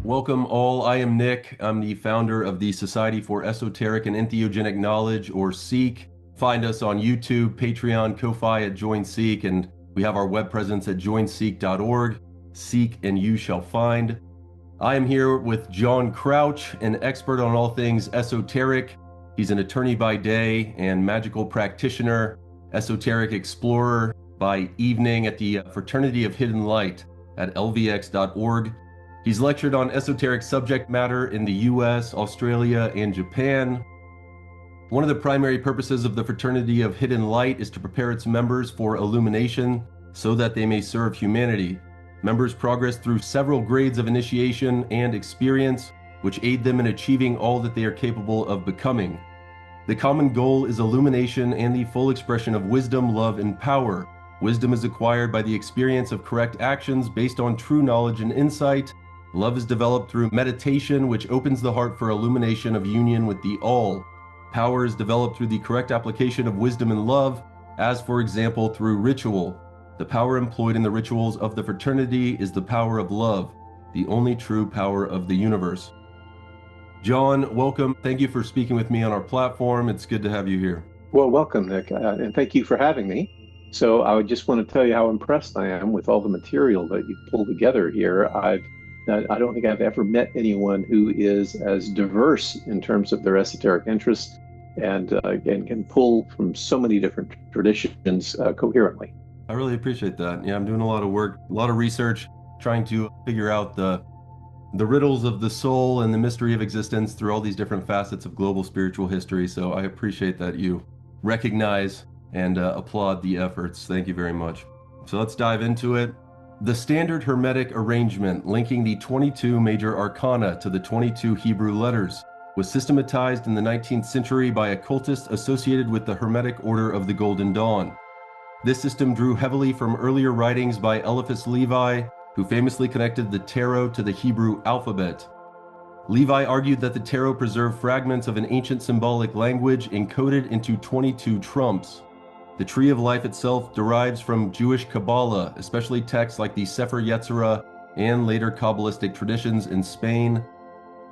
Welcome all, I am Nick. I'm the founder of the Society for Esoteric and Entheogenic Knowledge, or S.E.E.K. Find us on YouTube, Patreon, Ko-Fi at Join S.E.E.K, and we have our web presence at joinseek.org. Seek and you shall find. I am here with John Crouch, an expert on all things esoteric. He's an attorney by day and magical practitioner, esoteric explorer by evening at the Fraternity of Hidden Light at lvx.org. He's lectured on esoteric subject matter in the US, Australia, and Japan. One of the primary purposes of the Fraternity of Hidden Light is to prepare its members for illumination so that they may serve humanity. Members progress through several grades of initiation and experience, which aid them in achieving all that they are capable of becoming. The common goal is illumination and the full expression of wisdom, love, and power. Wisdom is acquired by the experience of correct actions based on true knowledge and insight. Love is developed through meditation, which opens the heart for illumination of union with the all. Power is developed through the correct application of wisdom and love, as for example through ritual. The power employed in the rituals of the fraternity is the power of love, the only true power of the universe. John, welcome. Thank you for speaking with me on our platform. It's good to have you here. Well, welcome, Nick, and thank you for having me. So I would just want to tell you how impressed I am with all the material that you pulled together here. I don't think I've ever met anyone who is as diverse in terms of their esoteric interests and can pull from so many different traditions coherently. I really appreciate that. Yeah, I'm doing a lot of work, a lot of research, trying to figure out the riddles of the soul and the mystery of existence through all these different facets of global spiritual history. So I appreciate that you recognize and applaud the efforts. Thank you very much. So let's dive into it. The standard Hermetic arrangement linking the 22 Major Arcana to the 22 Hebrew letters was systematized in the 19th century by occultists associated with the Hermetic Order of the Golden Dawn. This system drew heavily from earlier writings by Eliphas Levi, who famously connected the tarot to the Hebrew alphabet. Levi argued that the tarot preserved fragments of an ancient symbolic language encoded into 22 trumps. The Tree of Life itself derives from Jewish Qabalah, especially texts like the Sefer Yetzirah and later Kabbalistic traditions in Spain.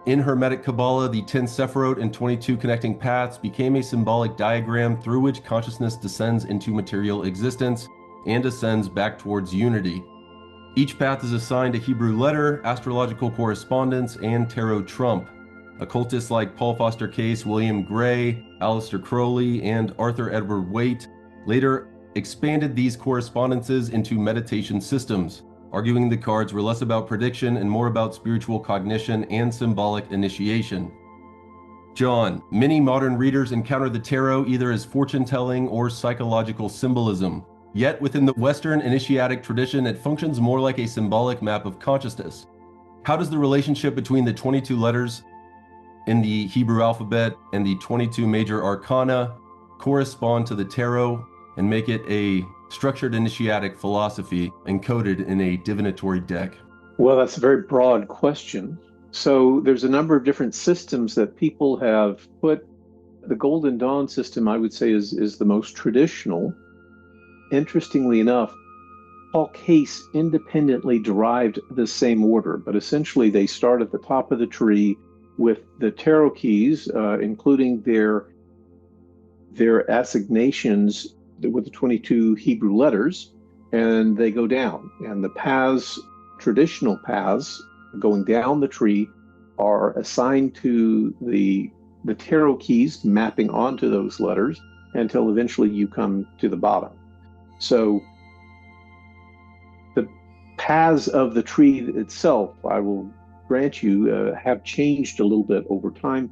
In Hermetic Qabalah, the 10 Sephiroth and 22 connecting paths became a symbolic diagram through which consciousness descends into material existence and ascends back towards unity. Each path is assigned a Hebrew letter, astrological correspondence, and tarot trump. Occultists like Paul Foster Case, William Gray, Aleister Crowley, and Arthur Edward Waite later expanded these correspondences into meditation systems, arguing the cards were less about prediction and more about spiritual cognition and symbolic initiation. John, many modern readers encounter the tarot either as fortune-telling or psychological symbolism. Yet within the Western initiatic tradition, it functions more like a symbolic map of consciousness. How does the relationship between the 22 letters in the Hebrew alphabet and the 22 Major Arcana correspond to the tarot and make it a structured initiatic philosophy encoded in a divinatory deck? Well, that's a very broad question. So there's a number of different systems that people have put. The Golden Dawn system, I would say, is the most traditional. Interestingly enough, Paul Case independently derived the same order, but essentially they start at the top of the tree with the tarot keys, including their assignations with the 22 Hebrew letters, and they go down. And the paths, traditional paths, going down the tree are assigned to the tarot keys, mapping onto those letters until eventually you come to the bottom. So the paths of the tree itself, I will grant you, have changed a little bit over time.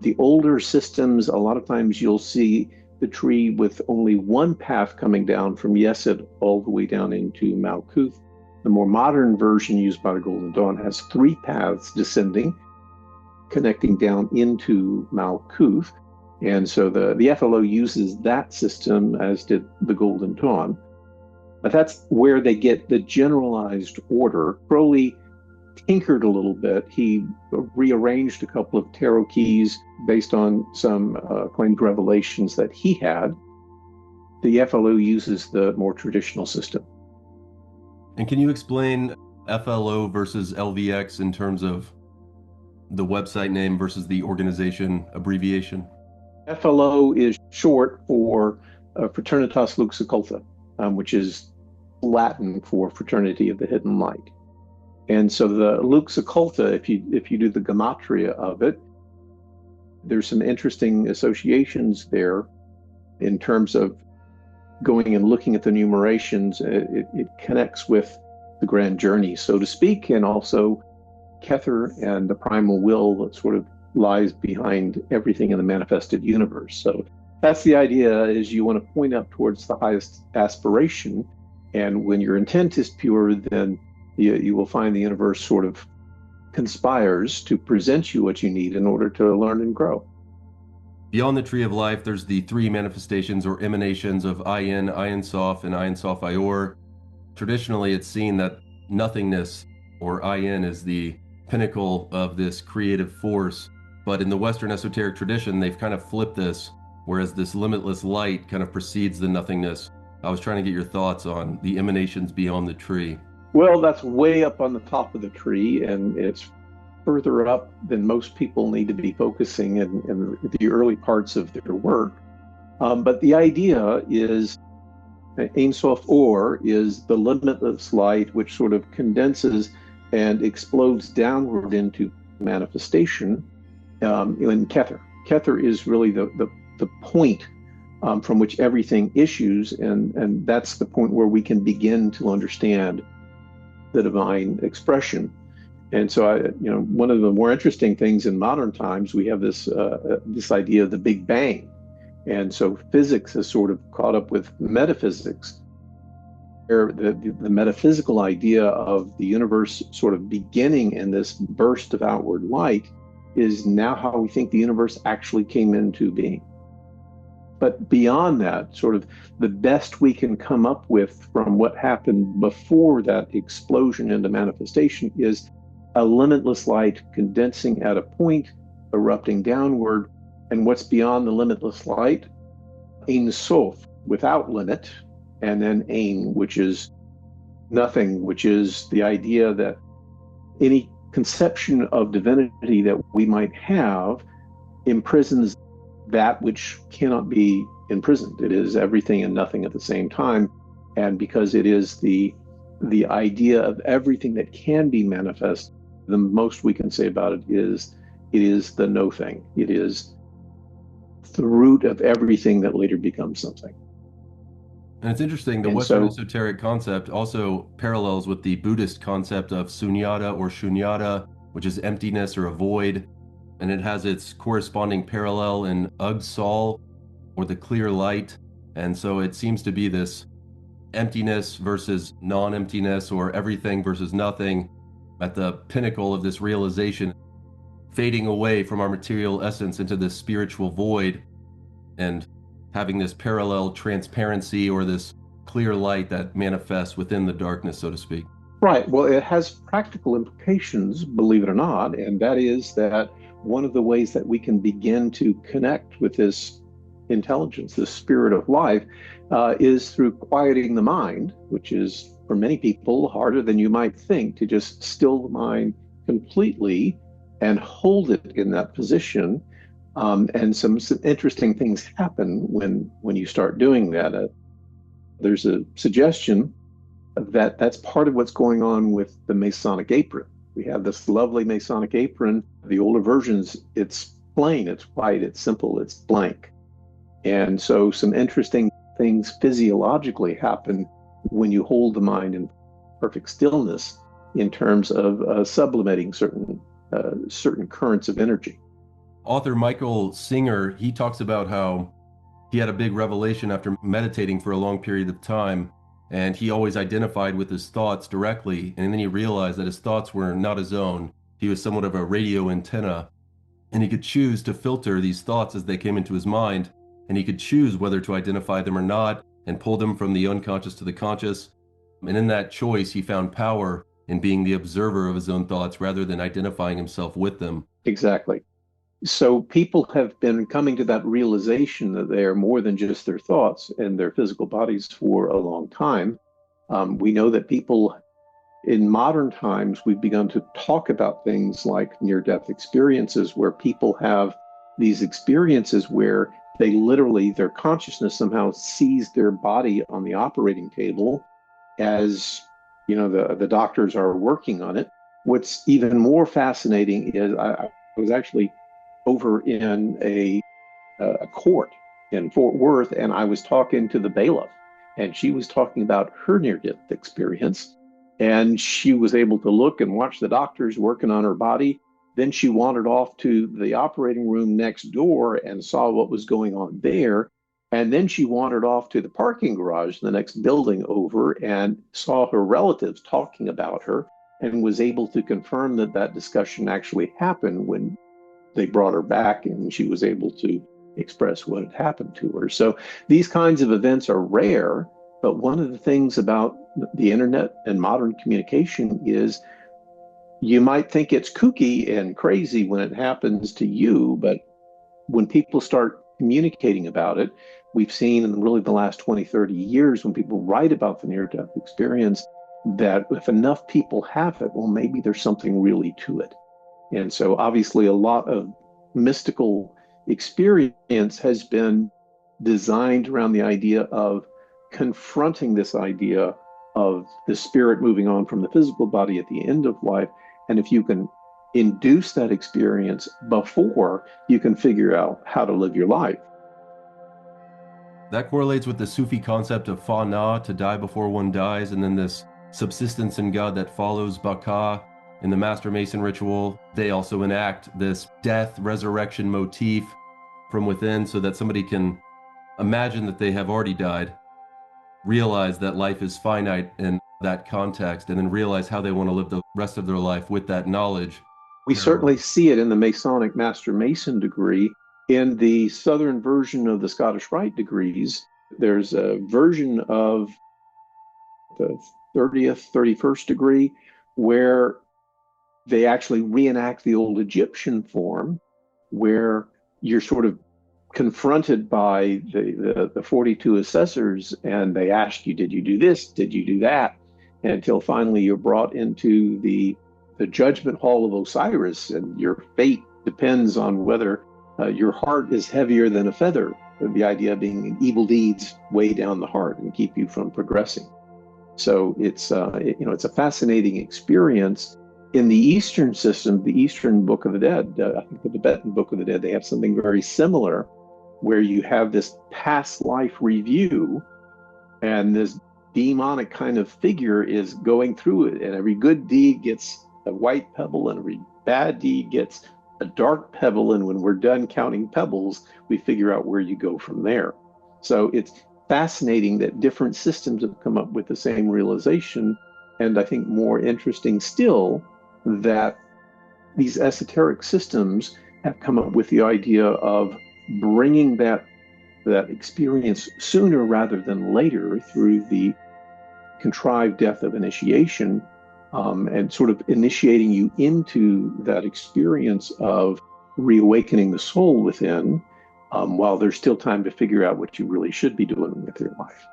The older systems, a lot of times you'll see the tree with only one path coming down from Yesod all the way down into Malkuth. The more modern version used by the Golden Dawn has 3 paths descending, connecting down into Malkuth. And so the F.L.O uses that system, as did the Golden Dawn. But that's where they get the generalized order. Crowley tinkered a little bit. He rearranged a couple of tarot keys based on some claimed revelations that he had. The F.L.O uses the more traditional system. And can you explain F.L.O versus LVX in terms of the website name versus the organization abbreviation? F.L.O is short for Fraternitas Lux Occulta, which is Latin for Fraternity of the Hidden Light. And so the Lux Occulta, if you do the gematria of it, there's some interesting associations there in terms of going and looking at the numerations. It connects with the grand journey, so to speak, and also Kether and the primal will that sort of lies behind everything in the manifested universe. So that's the idea, is you want to point up towards the highest aspiration. And when your intent is pure, then you will find the universe sort of conspires to present you what you need in order to learn and grow. Beyond the Tree of Life, there's the three manifestations or emanations of Ayin, Ayin Sof, and Ayin Sof Ayor. Traditionally, it's seen that nothingness or Ayin is the pinnacle of this creative force. But in the Western esoteric tradition, they've kind of flipped this, whereas this limitless light kind of precedes the nothingness. I was trying to get your thoughts on the emanations beyond the tree. Well, that's way up on the top of the tree, and it's further up than most people need to be focusing in the early parts of their work. But the idea is Ein Sof Or is the limitless light, which sort of condenses and explodes downward into manifestation in Kether. Kether is really the point from which everything issues, and that's the point where we can begin to understand the divine expression. And so, one of the more interesting things in modern times, we have this idea of the Big Bang. And so physics has sort of caught up with metaphysics, where the metaphysical idea of the universe sort of beginning in this burst of outward light is now how we think the universe actually came into being. But beyond that, sort of the best we can come up with from what happened before that explosion into manifestation is a limitless light condensing at a point, erupting downward. And what's beyond the limitless light? Ein Sof, without limit, and then Ein, which is nothing, which is the idea that any conception of divinity that we might have imprisons that which cannot be imprisoned. It is everything and nothing at the same time. And because it is the idea of everything that can be manifest, the most we can say about it is the no thing. It is the root of everything that later becomes something. And it's interesting, the Western esoteric concept also parallels with the Buddhist concept of sunyata or shunyata, which is emptiness or a void. And it has its corresponding parallel in Ug-Sol, or the clear light. And so it seems to be this emptiness versus non-emptiness, or everything versus nothing, at the pinnacle of this realization, fading away from our material essence into this spiritual void, and having this parallel transparency or this clear light that manifests within the darkness, so to speak. Right. Well, it has practical implications, believe it or not, and that is that one of the ways that we can begin to connect with this intelligence, this spirit of life, is through quieting the mind, which is, for many people, harder than you might think, to just still the mind completely and hold it in that position. And some interesting things happen when you start doing that. There's a suggestion that that's part of what's going on with the Masonic apron. We have this lovely Masonic apron. The older versions, it's plain, it's white, it's simple, it's blank. And so some interesting things physiologically happen when you hold the mind in perfect stillness in terms of sublimating certain currents of energy. Author Michael Singer, he talks about how he had a big revelation after meditating for a long period of time, and he always identified with his thoughts directly, and then he realized that his thoughts were not his own. He was somewhat of a radio antenna, and he could choose to filter these thoughts as they came into his mind, and he could choose whether to identify them or not and pull them from the unconscious to the conscious. And in that choice, he found power in being the observer of his own thoughts rather than identifying himself with them. Exactly. So people have been coming to that realization that they are more than just their thoughts and their physical bodies for a long time. We know that people In modern times, we've begun to talk about things like near-death experiences, where people have these experiences where they literally, their consciousness somehow sees their body on the operating table as, the doctors are working on it. What's even more fascinating is I was actually over in a court in Fort Worth, and I was talking to the bailiff, and she was talking about her near-death experience. And she was able to look and watch the doctors working on her body. Then she wandered off to the operating room next door and saw what was going on there. And then she wandered off to the parking garage, the next building over, and saw her relatives talking about her, and was able to confirm that that discussion actually happened when they brought her back and she was able to express what had happened to her. So these kinds of events are rare, but one of the things about the internet and modern communication is you might think it's kooky and crazy when it happens to you, but when people start communicating about it, we've seen in really the last 20, 30 years, when people write about the near-death experience, that if enough people have it, well, maybe there's something really to it. And so obviously a lot of mystical experience has been designed around the idea of confronting this idea of the spirit moving on from the physical body at the end of life. And if you can induce that experience before, you can figure out how to live your life. That correlates with the Sufi concept of fa-na, to die before one dies, and then this subsistence in God that follows Baka. In the Master Mason ritual, they also enact this death resurrection motif from within so that somebody can imagine that they have already died, realize that life is finite in that context, and then realize how they want to live the rest of their life with that knowledge. We certainly see it in the Masonic Master Mason degree. In the Southern version of the Scottish Rite degrees, there's a version of the 30th, 31st degree where they actually reenact the old Egyptian form, where you're sort of confronted by the 42 assessors, and they ask you, did you do this? Did you do that? Until finally you're brought into the judgment hall of Osiris, and your fate depends on whether your heart is heavier than a feather. The idea being evil deeds weigh down the heart and keep you from progressing. So it's a fascinating experience. In the Eastern system, the Eastern Book of the Dead, I think the Tibetan Book of the Dead, they have something very similar, where you have this past life review, and this demonic kind of figure is going through it, and every good deed gets a white pebble, and every bad deed gets a dark pebble, and when we're done counting pebbles, we figure out where you go from there. So it's fascinating that different systems have come up with the same realization, and I think more interesting still, that these esoteric systems have come up with the idea of bringing that experience sooner rather than later through the contrived death of initiation, and sort of initiating you into that experience of reawakening the soul within, while there's still time to figure out what you really should be doing with your life.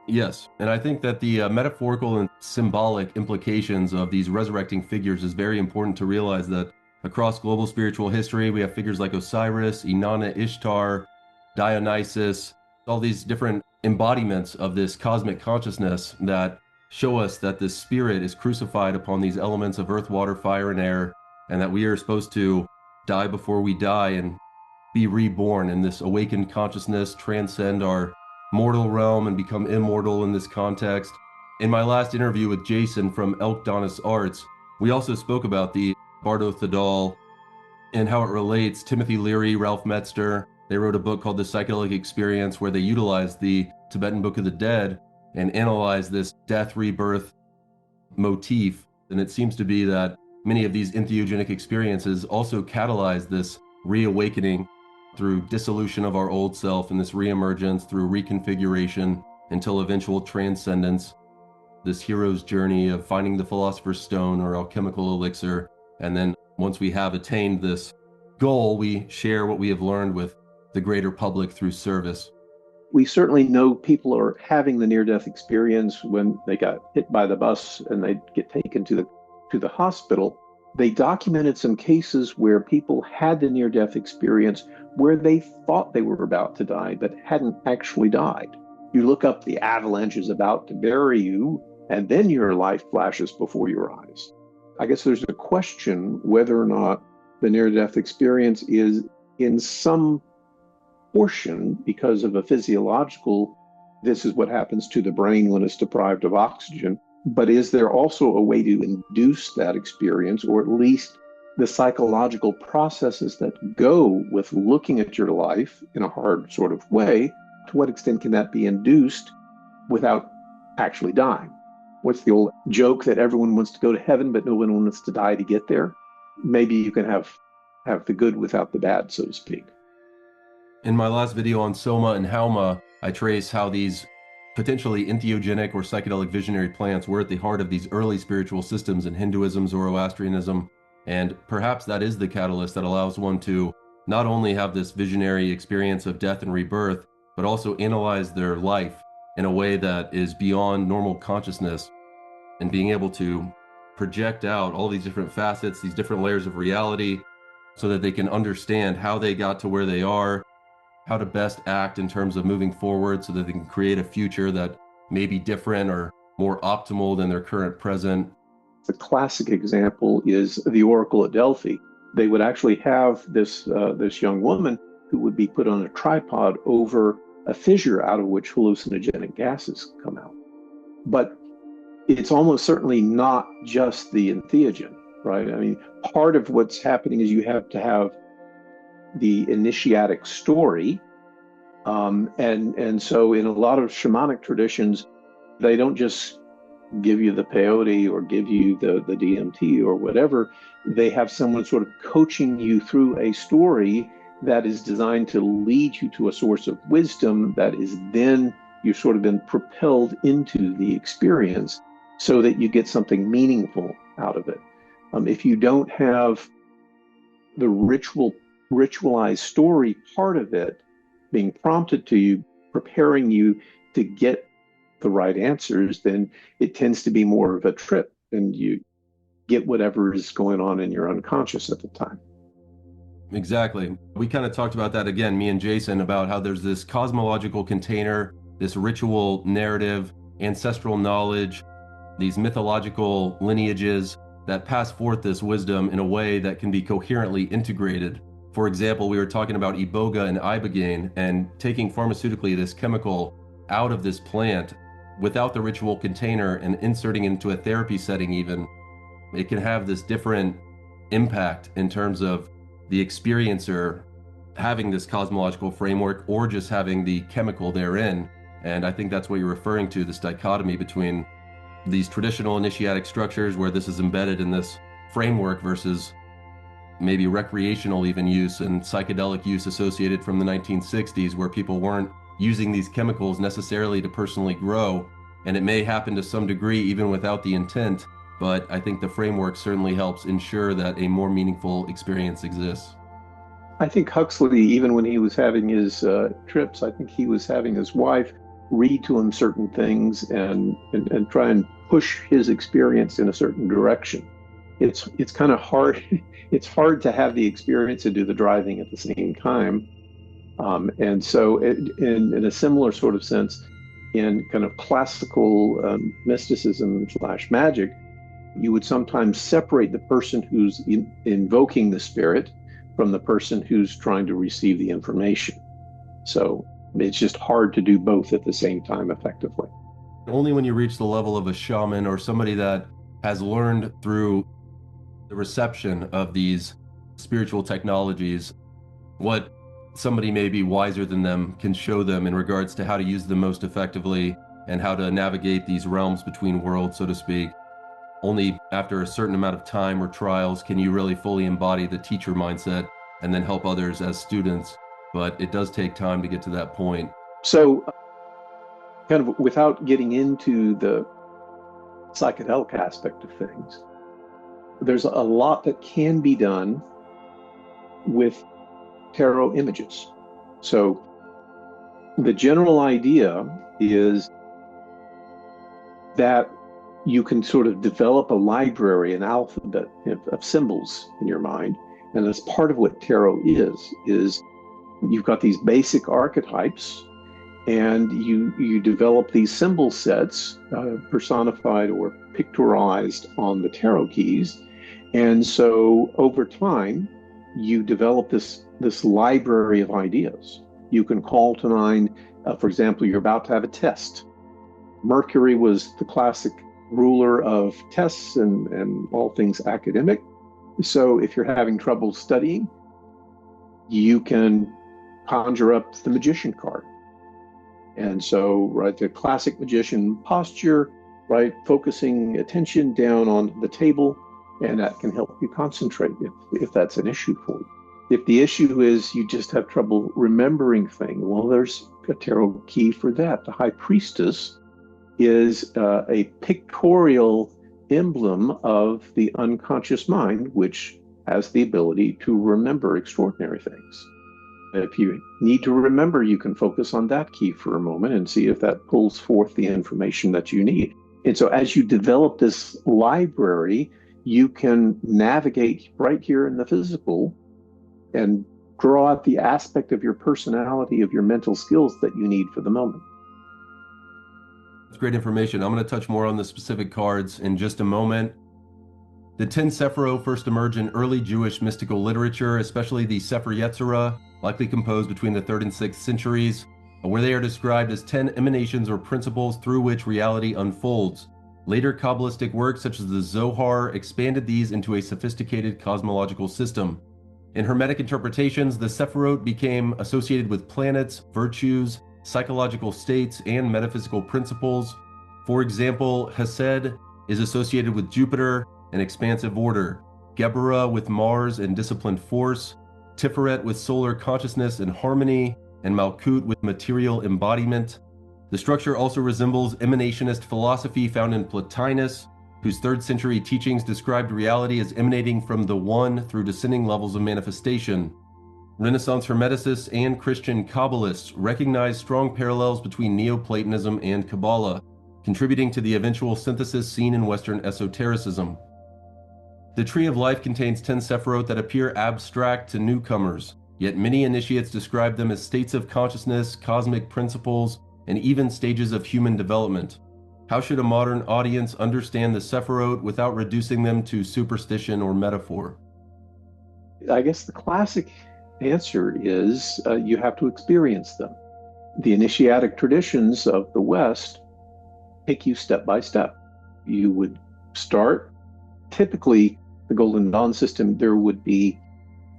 Yes, and I think that the metaphorical and symbolic implications of these resurrecting figures is very important to realize that across global spiritual history, we have figures like Osiris, Inanna, Ishtar, Dionysus, all these different embodiments of this cosmic consciousness that show us that the spirit is crucified upon these elements of earth, water, fire, and air, and that we are supposed to die before we die and be reborn in this awakened consciousness, transcend our mortal realm and become immortal in this context. In my last interview with Jason from Elk Donis Arts, we also spoke about the Bardo Thadal and how it relates. Timothy Leary, Ralph Metzger, they wrote a book called The Psychedelic Experience, where they utilized the Tibetan Book of the Dead and analyzed this death rebirth motif. And it seems to be that many of these entheogenic experiences also catalyze this reawakening through dissolution of our old self and this reemergence through reconfiguration until eventual transcendence, this hero's journey of finding the philosopher's stone or alchemical elixir. And then once we have attained this goal, we share what we have learned with the greater public through service. We certainly know people are having the near-death experience when they got hit by the bus and they get taken to the hospital. They documented some cases where people had the near-death experience where they thought they were about to die but hadn't actually died. You look up, the avalanche is about to bury you, and then your life flashes before your eyes. I guess there's a question whether or not the near-death experience is in some portion because of a physiological, this is what happens to the brain when it's deprived of oxygen. But is there also a way to induce that experience, or at least the psychological processes that go with looking at your life in a hard sort of way? To what extent can that be induced without actually dying? What's the old joke that everyone wants to go to heaven, but no one wants to die to get there? Maybe you can have the good without the bad, so to speak. In my last video on Soma and Hauma, I trace how these potentially entheogenic or psychedelic visionary plants were at the heart of these early spiritual systems in Hinduism, Zoroastrianism, and perhaps that is the catalyst that allows one to not only have this visionary experience of death and rebirth, but also analyze their life in a way that is beyond normal consciousness, and being able to project out all these different facets, these different layers of reality, so that they can understand how they got to where they are, how to best act in terms of moving forward so that they can create a future that may be different or more optimal than their current present. The classic example is the Oracle at Delphi. They would actually have this young woman who would be put on a tripod over a fissure out of which hallucinogenic gases come out. But it's almost certainly not just the entheogen, right? I mean, part of what's happening is you have to have the initiatic story. And so in a lot of shamanic traditions, they don't just give you the peyote or give you the DMT or whatever. They have someone sort of coaching you through a story that is designed to lead you to a source of wisdom that is then you've sort of been propelled into the experience so that you get something meaningful out of it. If you don't have the ritualized story part of it being prompted to you, preparing you to get the right answers, then it tends to be more of a trip and you get whatever is going on in your unconscious at the time. Exactly. We kind of talked about that again, me and Jason, about how there's this cosmological container, this ritual narrative, ancestral knowledge, these mythological lineages that pass forth this wisdom in a way that can be coherently integrated. For example, we were talking about iboga and ibogaine, and taking pharmaceutically this chemical out of this plant without the ritual container and inserting into a therapy setting even, it can have this different impact in terms of the experiencer having this cosmological framework or just having the chemical therein. And I think that's what you're referring to, this dichotomy between these traditional initiatic structures where this is embedded in this framework versus maybe recreational even use and psychedelic use associated from the 1960s, where people weren't using these chemicals necessarily to personally grow. And it may happen to some degree even without the intent, but I think the framework certainly helps ensure that a more meaningful experience exists. I think Huxley, even when he was having his trips, I think he was having his wife read to him certain things and try and push his experience in a certain direction. It's kind of hard. It's hard to have the experience and do the driving at the same time. And so in a similar sort of sense, in kind of classical mysticism / magic, you would sometimes separate the person who's invoking the spirit from the person who's trying to receive the information. So it's just hard to do both at the same time effectively. Only when you reach the level of a shaman or somebody that has learned through the reception of these spiritual technologies what somebody maybe wiser than them can show them in regards to how to use them most effectively and how to navigate these realms between worlds, so to speak. Only after a certain amount of time or trials can you really fully embody the teacher mindset and then help others as students. But it does take time to get to that point. So kind of without getting into the psychedelic aspect of things, there's a lot that can be done with tarot images. So The general idea is that you can sort of develop a library, an alphabet of symbols in your mind. And that's part of what tarot is you've got these basic archetypes, and you develop these symbol sets, personified or pictorialized on the tarot keys. And so over time, you develop this library of ideas. You can call to mind, for example, you're about to have a test. Mercury was the classic ruler of tests and all things academic. So if you're having trouble studying, you can conjure up the magician card. And so, right, the classic magician posture, right, focusing attention down on the table, and that can help you concentrate if that's an issue for you. If the issue is you just have trouble remembering things, well, there's a tarot key for that. The High Priestess is a pictorial emblem of the unconscious mind, which has the ability to remember extraordinary things. If you need to remember, you can focus on that key for a moment and see if that pulls forth the information that you need. And so as you develop this library, you can navigate right here in the physical and draw out the aspect of your personality, of your mental skills that you need for the moment. That's great information. I'm going to touch more on the specific cards in just a moment. The 10 Sephiroth first emerged in early Jewish mystical literature, especially the Sefer Yetzirah, likely composed between the 3rd and 6th centuries, where they are described as 10 emanations or principles through which reality unfolds. Later Kabbalistic works such as the Zohar expanded these into a sophisticated cosmological system. In Hermetic interpretations, the Sephiroth became associated with planets, virtues, psychological states, and metaphysical principles. For example, Hesed is associated with Jupiter and expansive order, Geburah with Mars and disciplined force, Tiferet with solar consciousness and harmony, and Malkut with material embodiment. The structure also resembles emanationist philosophy found in Plotinus, whose 3rd century teachings described reality as emanating from the one through descending levels of manifestation. Renaissance Hermeticists and Christian Kabbalists recognize strong parallels between Neoplatonism and Kabbalah, contributing to the eventual synthesis seen in Western esotericism. The Tree of Life contains 10 Sephiroth that appear abstract to newcomers, yet many initiates describe them as states of consciousness, cosmic principles, and even stages of human development. How should a modern audience understand the Sephiroth without reducing them to superstition or metaphor? I guess the classic answer is you have to experience them. The initiatic traditions of the West take you step by step. You would start, typically, the Golden Dawn system, there would be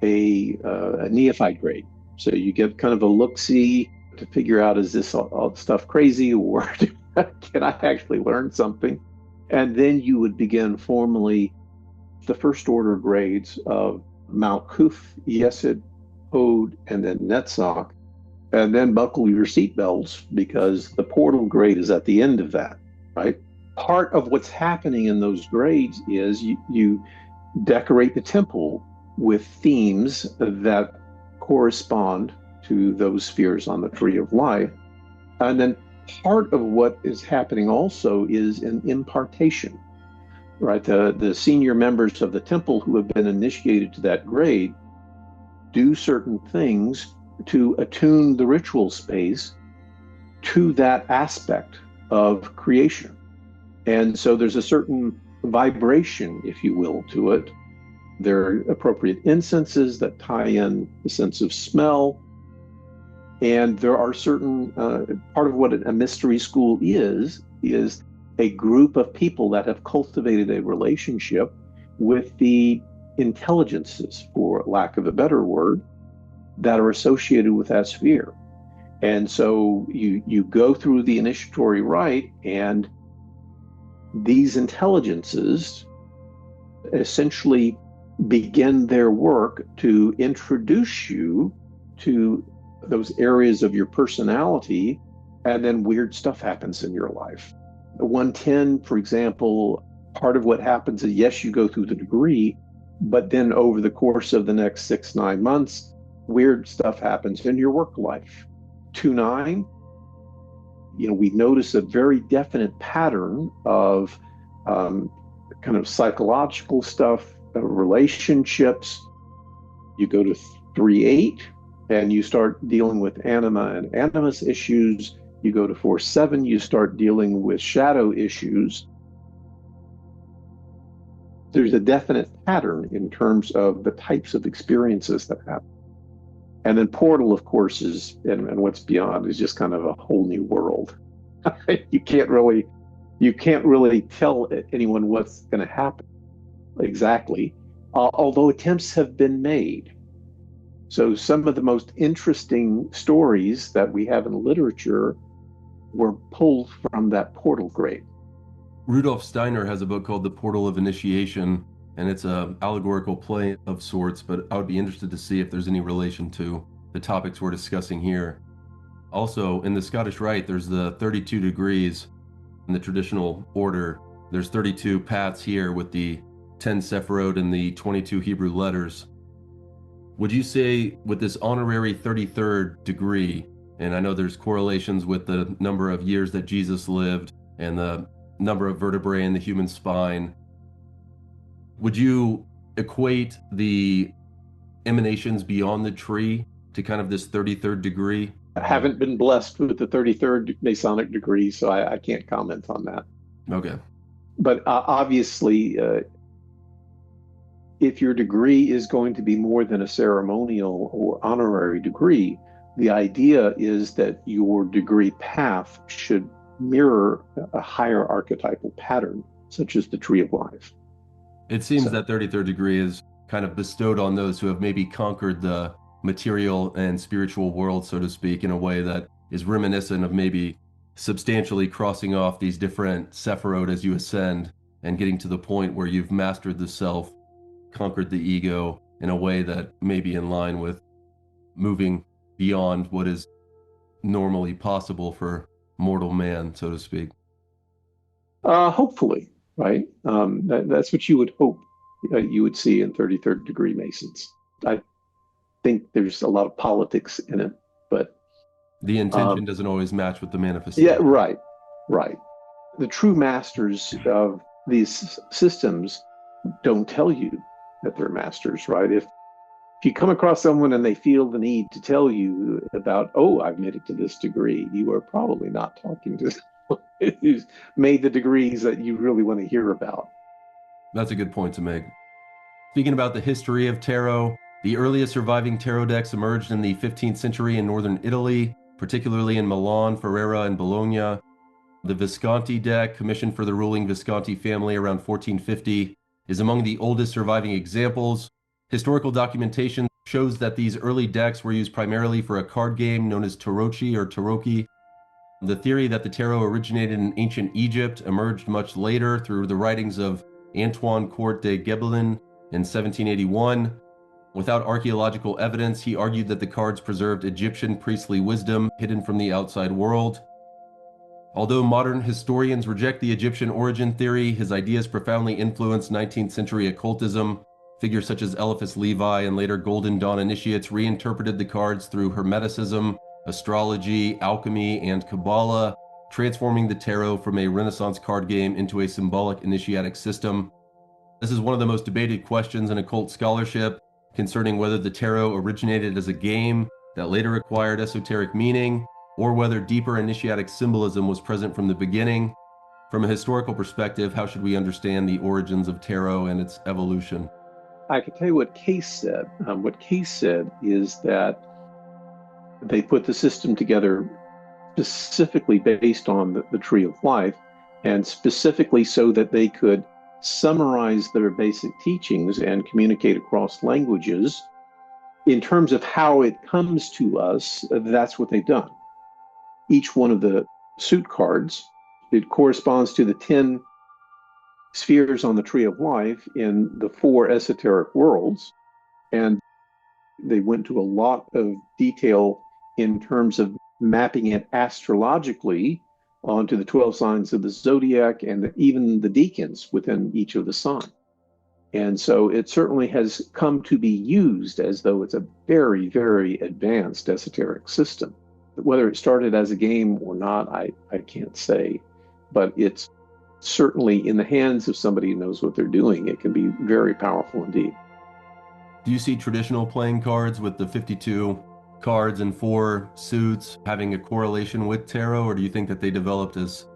a neophyte grade. So you get kind of a look-see to figure out, is this all stuff crazy, or can I actually learn something? And then you would begin formally the first order grades of Malkuth, Yesod, Hod, and then Netzach, and then buckle your seatbelts because the portal grade is at the end of that, right? Part of what's happening in those grades is you decorate the temple with themes that correspond to those spheres on the Tree of Life. And then part of what is happening also is an impartation, right? The senior members of the temple who have been initiated to that grade do certain things to attune the ritual space to that aspect of creation. And so there's a certain vibration, if you will, to it. There are appropriate incenses that tie in the sense of smell. And there are certain, part of what a mystery school is a group of people that have cultivated a relationship with the intelligences, for lack of a better word, that are associated with that sphere. And so you go through the initiatory rite, and these intelligences essentially begin their work to introduce you to those areas of your personality, and then weird stuff happens in your life. 110, for example, part of what happens is, yes, you go through the degree, but then over the course of the next 6-9 months, weird stuff happens in your work life 2-9, we notice a very definite pattern of kind of psychological stuff, relationships. You go to 3-8 and you start dealing with anima and animus issues. You go to 4-7, you start dealing with shadow issues. There's a definite pattern in terms of the types of experiences that happen. And then portal, of course, and what's beyond is just kind of a whole new world. You can't really tell anyone what's going to happen exactly, although attempts have been made. So some of the most interesting stories that we have in literature were pulled from that portal grade. Rudolf Steiner has a book called The Portal of Initiation, and it's an allegorical play of sorts, but I would be interested to see if there's any relation to the topics we're discussing here. Also, in the Scottish Rite, there's the 32 degrees in the traditional order. There's 32 paths here with the 10 Sephiroth and the 22 Hebrew letters. Would you say with this honorary 33rd degree, and I know there's correlations with the number of years that Jesus lived and the number of vertebrae in the human spine, would you equate the emanations beyond the tree to kind of this 33rd degree? I haven't been blessed with the 33rd Masonic degree, so I can't comment on that. Okay. But obviously, if your degree is going to be more than a ceremonial or honorary degree, the idea is that your degree path should mirror a higher archetypal pattern, such as the Tree of Life. It seems that 33rd degree is kind of bestowed on those who have maybe conquered the material and spiritual world, so to speak, in a way that is reminiscent of maybe substantially crossing off these different Sephiroth as you ascend and getting to the point where you've mastered the self, conquered the ego in a way that may be in line with moving beyond what is normally possible for mortal man, so to speak. Hopefully, right? That's what you would hope you would see in 33rd degree Masons. I think there's a lot of politics in it, but the intention doesn't always match with the manifestation. Yeah, right. The true masters of these systems don't tell you that they're masters, right? If you come across someone and they feel the need to tell you about, oh, I've made it to this degree, you are probably not talking to someone who's made the degrees that you really want to hear about. That's a good point to make. Speaking about the history of tarot, the earliest surviving tarot decks emerged in the 15th century in northern Italy, particularly in Milan, Ferrara, and Bologna. The Visconti deck, commissioned for the ruling Visconti family around 1450, is among the oldest surviving examples. Historical documentation shows that these early decks were used primarily for a card game known as tarocchi or tarocchi. The theory that the tarot originated in ancient Egypt emerged much later through the writings of Antoine Court de Gebelin in 1781. Without archaeological evidence, he argued that the cards preserved Egyptian priestly wisdom hidden from the outside world. Although modern historians reject the Egyptian origin theory, his ideas profoundly influenced 19th century occultism. Figures such as Eliphas Levi and later Golden Dawn initiates reinterpreted the cards through Hermeticism, astrology, alchemy, and Qabalah, transforming the tarot from a Renaissance card game into a symbolic initiatic system. This is one of the most debated questions in occult scholarship, concerning whether the tarot originated as a game that later acquired esoteric meaning, or whether deeper initiatic symbolism was present from the beginning. From a historical perspective, how should we understand the origins of tarot and its evolution? I can tell you what Case said. What Case said is that they put the system together specifically based on the Tree of Life, and specifically so that they could summarize their basic teachings and communicate across languages. In terms of how it comes to us, that's what they've done. Each one of the suit cards, it corresponds to the 10 spheres on the Tree of Life in the 4 esoteric worlds. And they went to a lot of detail in terms of mapping it astrologically onto the 12 signs of the zodiac and even the deacons within each of the signs. And so it certainly has come to be used as though it's a very, very advanced esoteric system. Whether it started as a game or not, I can't say, but it's certainly in the hands of somebody who knows what they're doing. It can be very powerful indeed. Do you see traditional playing cards with the 52 cards and 4 suits having a correlation with tarot, or do you think that they developed as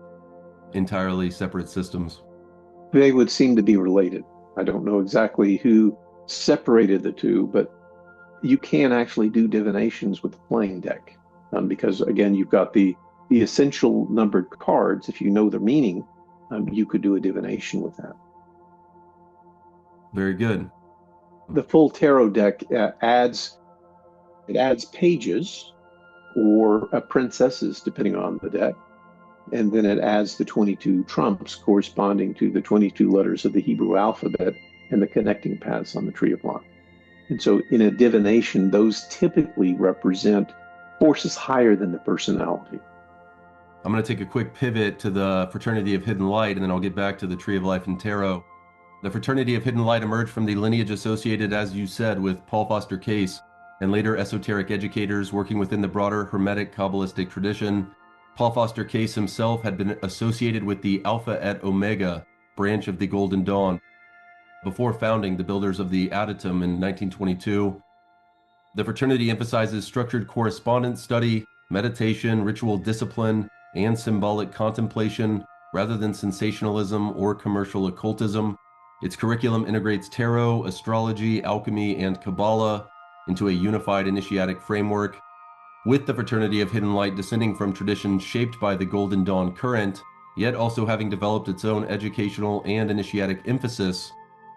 entirely separate systems? They would seem to be related. I don't know exactly who separated the two, but you can actually do divinations with the playing deck, because again, you've got the essential numbered cards. If you know their meaning, you could do a divination with that. Very good. The full tarot deck adds pages or princesses, depending on the deck. And then it adds the 22 trumps corresponding to the 22 letters of the Hebrew alphabet and the connecting paths on the Tree of Life. And so in a divination, those typically represent forces higher than the personality. I'm going to take a quick pivot to the Fraternity of Hidden Light, and then I'll get back to the Tree of Life and Tarot. The Fraternity of Hidden Light emerged from the lineage associated, as you said, with Paul Foster Case and later esoteric educators working within the broader Hermetic Qabbalistic tradition. Paul Foster Case himself had been associated with the Alpha et Omega branch of the Golden Dawn before founding the Builders of the Adytum in 1922. The fraternity emphasizes structured correspondence study, meditation, ritual discipline, and symbolic contemplation rather than sensationalism or commercial occultism. Its curriculum integrates tarot, astrology, alchemy, and Kabbalah into a unified initiatic framework, with the Fraternity of Hidden Light descending from traditions shaped by the Golden Dawn current, yet also having developed its own educational and initiatic emphasis.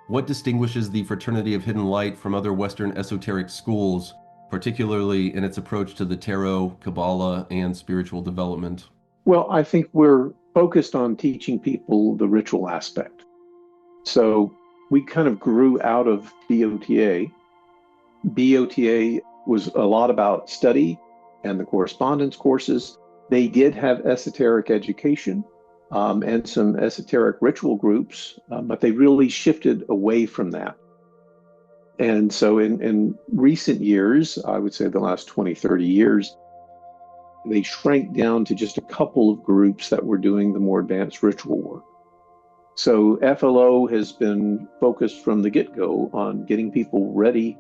What distinguishes the Fraternity of Hidden Light from other Western esoteric schools, particularly in its approach to the tarot, Kabbalah, and spiritual development? Well, I think we're focused on teaching people the ritual aspect. So we kind of grew out of BOTA. BOTA was a lot about study and the correspondence courses. They did have esoteric education and some esoteric ritual groups, but they really shifted away from that. And so in recent years, I would say the last 20, 30 years, they shrank down to just a couple of groups that were doing the more advanced ritual work. So F.L.O. has been focused from the get-go on getting people ready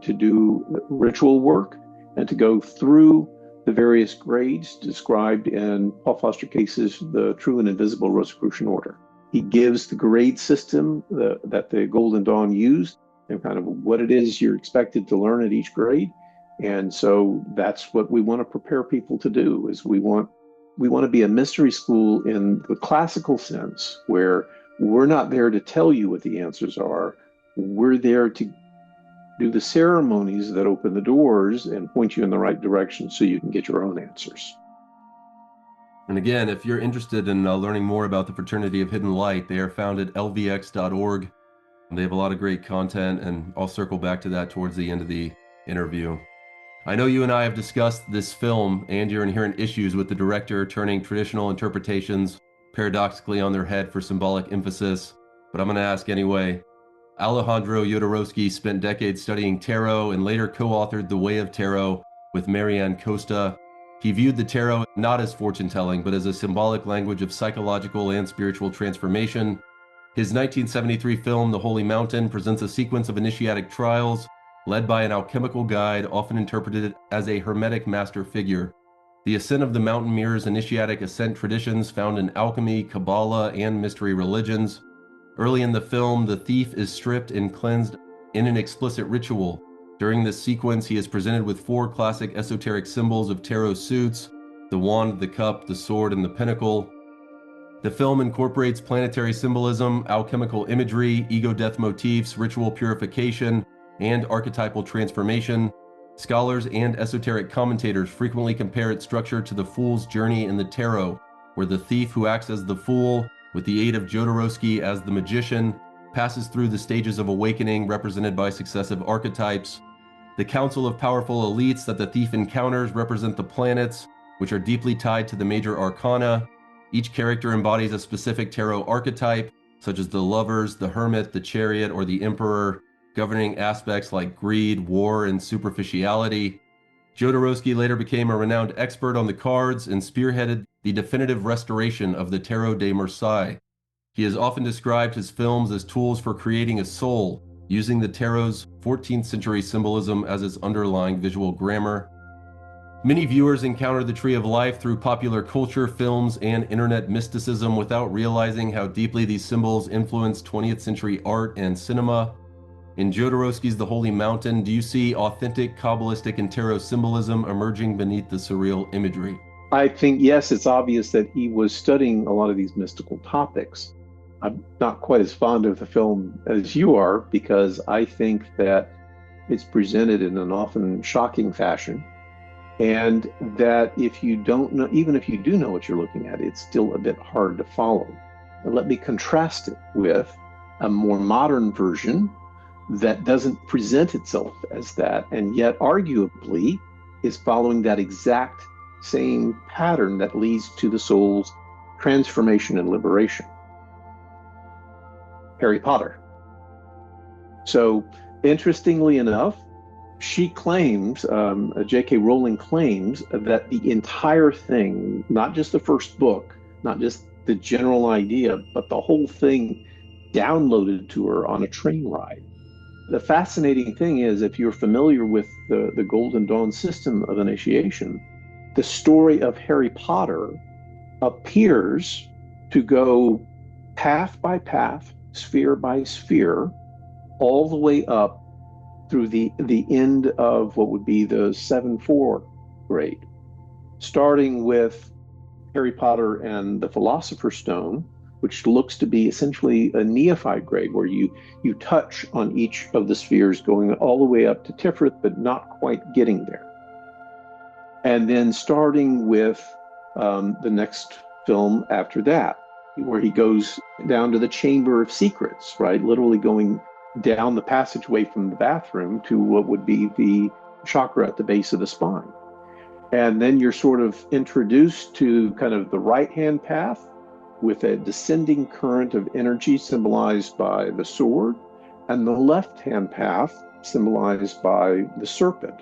to do ritual work and to go through the various grades described in Paul Foster Case's The True and Invisible Rosicrucian Order. He gives the grade system that the Golden Dawn used and kind of what it is you're expected to learn at each grade. And so that's what we want to prepare people to do, is we want to be a mystery school in the classical sense, where we're not there to tell you what the answers are. We're there to do the ceremonies that open the doors and point you in the right direction so you can get your own answers. And again, if you're interested in learning more about the Fraternity of Hidden Light, they are found at lvx.org. They have a lot of great content, and I'll circle back to that towards the end of the interview. I know you and I have discussed this film and your inherent issues with the director turning traditional interpretations paradoxically on their head for symbolic emphasis, but I'm going to ask anyway. Alejandro Jodorowsky spent decades studying tarot and later co-authored The Way of Tarot with Marianne Costa. He viewed the tarot not as fortune-telling, but as a symbolic language of psychological and spiritual transformation. His 1973 film, The Holy Mountain, presents a sequence of initiatic trials led by an alchemical guide, often interpreted as a Hermetic master figure. The ascent of the mountain mirrors initiatic ascent traditions found in alchemy, Kabbalah, and mystery religions. Early in the film, the thief is stripped and cleansed in an explicit ritual. During this sequence, he is presented with 4 classic esoteric symbols of tarot suits: the wand, the cup, the sword, and the pentacle. The film incorporates planetary symbolism, alchemical imagery, ego-death motifs, ritual purification, and archetypal transformation. Scholars and esoteric commentators frequently compare its structure to the Fool's Journey in the Tarot, where the thief who acts as the Fool, with the aid of Jodorowsky as the magician, passes through the stages of awakening represented by successive archetypes. The council of powerful elites that the thief encounters represent the planets, which are deeply tied to the Major Arcana. Each character embodies a specific tarot archetype, such as the Lovers, the Hermit, the Chariot, or the Emperor, governing aspects like greed, war, and superficiality. Jodorowsky later became a renowned expert on the cards and spearheaded the definitive restoration of the Tarot de Marseille. He has often described his films as tools for creating a soul, using the tarot's 14th century symbolism as its underlying visual grammar. Many viewers encounter the Tree of Life through popular culture, films, and internet mysticism without realizing how deeply these symbols influenced 20th century art and cinema. In Jodorowsky's The Holy Mountain, do you see authentic Kabbalistic and tarot symbolism emerging beneath the surreal imagery? I think, yes, it's obvious that he was studying a lot of these mystical topics. I'm not quite as fond of the film as you are because I think that it's presented in an often shocking fashion. And that if you don't know, even if you do know what you're looking at, it's still a bit hard to follow. And let me contrast it with a more modern version that doesn't present itself as that, and yet arguably is following that exact same pattern that leads to the soul's transformation and liberation. Harry Potter. So, interestingly enough, she claims, J.K. Rowling claims that the entire thing, not just the first book, not just the general idea, but the whole thing downloaded to her on a train ride. The fascinating thing is, if you're familiar with the Golden Dawn system of initiation, the story of Harry Potter appears to go path by path, sphere by sphere, all the way up through the end of what would be the 7-4 grade, starting with Harry Potter and the Philosopher's Stone, which looks to be essentially a neophyte grade, where you touch on each of the spheres, going all the way up to Tiferet, but not quite getting there. And then starting with the next film after that, where he goes down to the Chamber of Secrets, right? Literally going down the passageway from the bathroom to what would be the chakra at the base of the spine. And then you're sort of introduced to kind of the right-hand path with a descending current of energy symbolized by the sword, and the left-hand path symbolized by the serpent.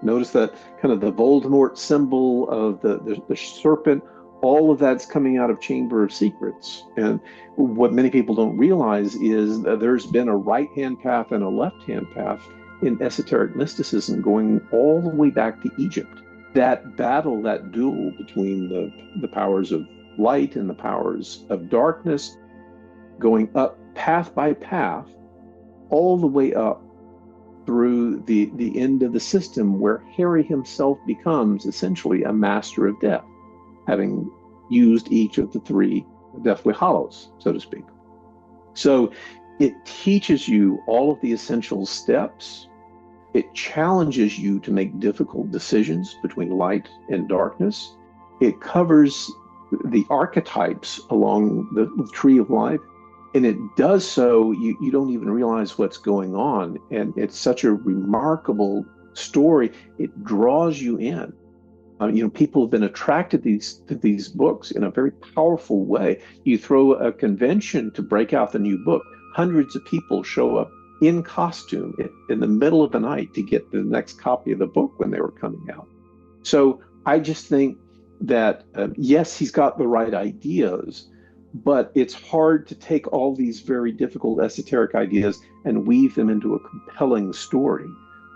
Notice that kind of the Voldemort symbol of the serpent, all of that's coming out of Chamber of Secrets. And what many people don't realize is that there's been a right-hand path and a left-hand path in esoteric mysticism going all the way back to Egypt. That battle, that duel between the powers of light and the powers of darkness, going up path by path, all the way up through the end of the system, where Harry himself becomes essentially a master of death, having used each of the three deathly hollows, so to speak. So it teaches you all of the essential steps. It challenges you to make difficult decisions between light and darkness. It covers the archetypes along the Tree of Life. And it does so, you don't even realize what's going on. And it's such a remarkable story. It draws you in. People have been attracted to these books in a very powerful way. You throw a convention to break out the new book, hundreds of people show up in costume in the middle of the night to get the next copy of the book when they were coming out. So I just think that, yes, he's got the right ideas, but it's hard to take all these very difficult esoteric ideas and weave them into a compelling story.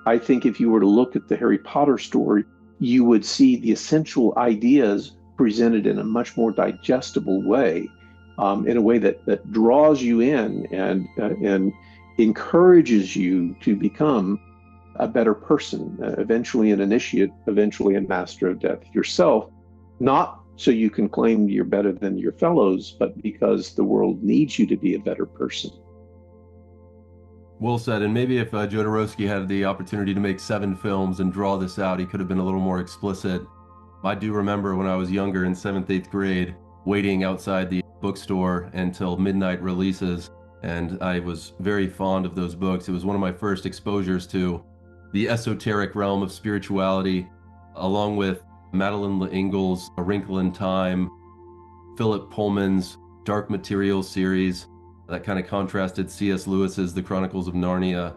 I think if you were to look at the Harry Potter story, you would see the essential ideas presented in a much more digestible way, in a way that draws you in and encourages you to become a better person, eventually an initiate, eventually a master of death yourself, not so you can claim you're better than your fellows, but because the world needs you to be a better person. Well said. And maybe if Jodorowsky had the opportunity to make 7 films and draw this out, he could have been a little more explicit. I do remember when I was younger in 7th, 8th grade, waiting outside the bookstore until midnight releases. And I was very fond of those books. It was one of my first exposures to the esoteric realm of spirituality, along with Madeleine L'Engle's A Wrinkle in Time, Philip Pullman's Dark Materials series, that kind of contrasted C.S. Lewis's The Chronicles of Narnia.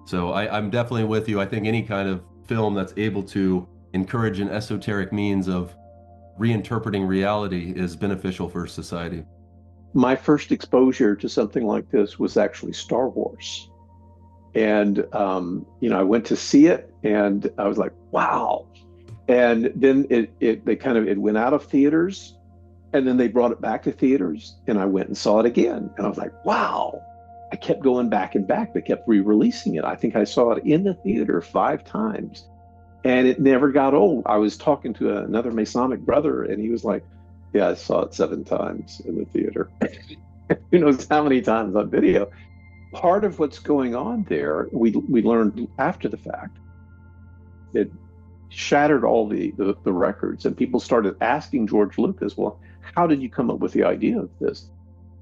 So I'm definitely with you. I think any kind of film that's able to encourage an esoteric means of reinterpreting reality is beneficial for society. My first exposure to something like this was actually Star Wars. And, I went to see it and I was like, wow. And then it went out of theaters and then they brought it back to theaters and I went and saw it again. And I was like, wow. I kept going back and back. They kept re-releasing it. I think I saw it in the theater 5 times and it never got old. I was talking to another Masonic brother and he was like, yeah, I saw it 7 times in the theater. Who knows how many times on video. Part of what's going on there, we learned after the fact. It shattered all the records, and people started asking George Lucas, well, how did you come up with the idea of this?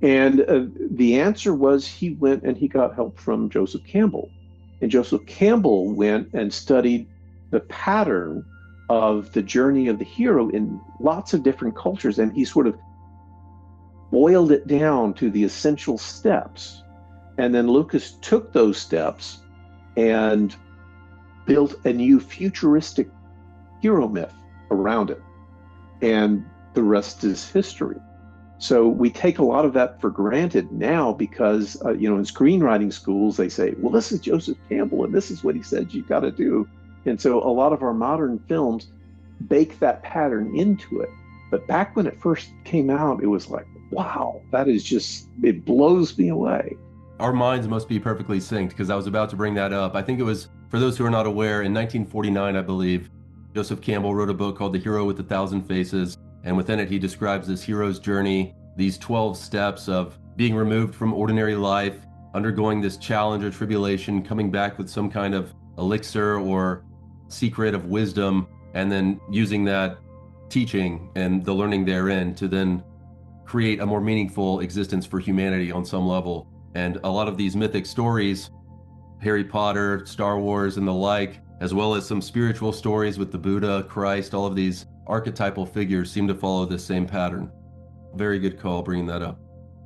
And the answer was he went and he got help from Joseph Campbell. And Joseph Campbell went and studied the pattern of the journey of the hero in lots of different cultures. And he sort of boiled it down to the essential steps. And then Lucas took those steps and built a new futuristic hero myth around it. And the rest is history. So we take a lot of that for granted now because, in screenwriting schools, they say, well, this is Joseph Campbell and this is what he said you got to do. And so a lot of our modern films bake that pattern into it. But back when it first came out, it was like, wow, it blows me away. Our minds must be perfectly synced because I was about to bring that up. I think it was, for those who are not aware, in 1949, I believe, Joseph Campbell wrote a book called The Hero with a Thousand Faces. And within it, he describes this hero's journey, these 12 steps of being removed from ordinary life, undergoing this challenge or tribulation, coming back with some kind of elixir or secret of wisdom, and then using that teaching and the learning therein to then create a more meaningful existence for humanity on some level. And a lot of these mythic stories, Harry Potter, Star Wars, and the like, as well as some spiritual stories with the Buddha, Christ, all of these archetypal figures seem to follow this same pattern. Very good call bringing that up.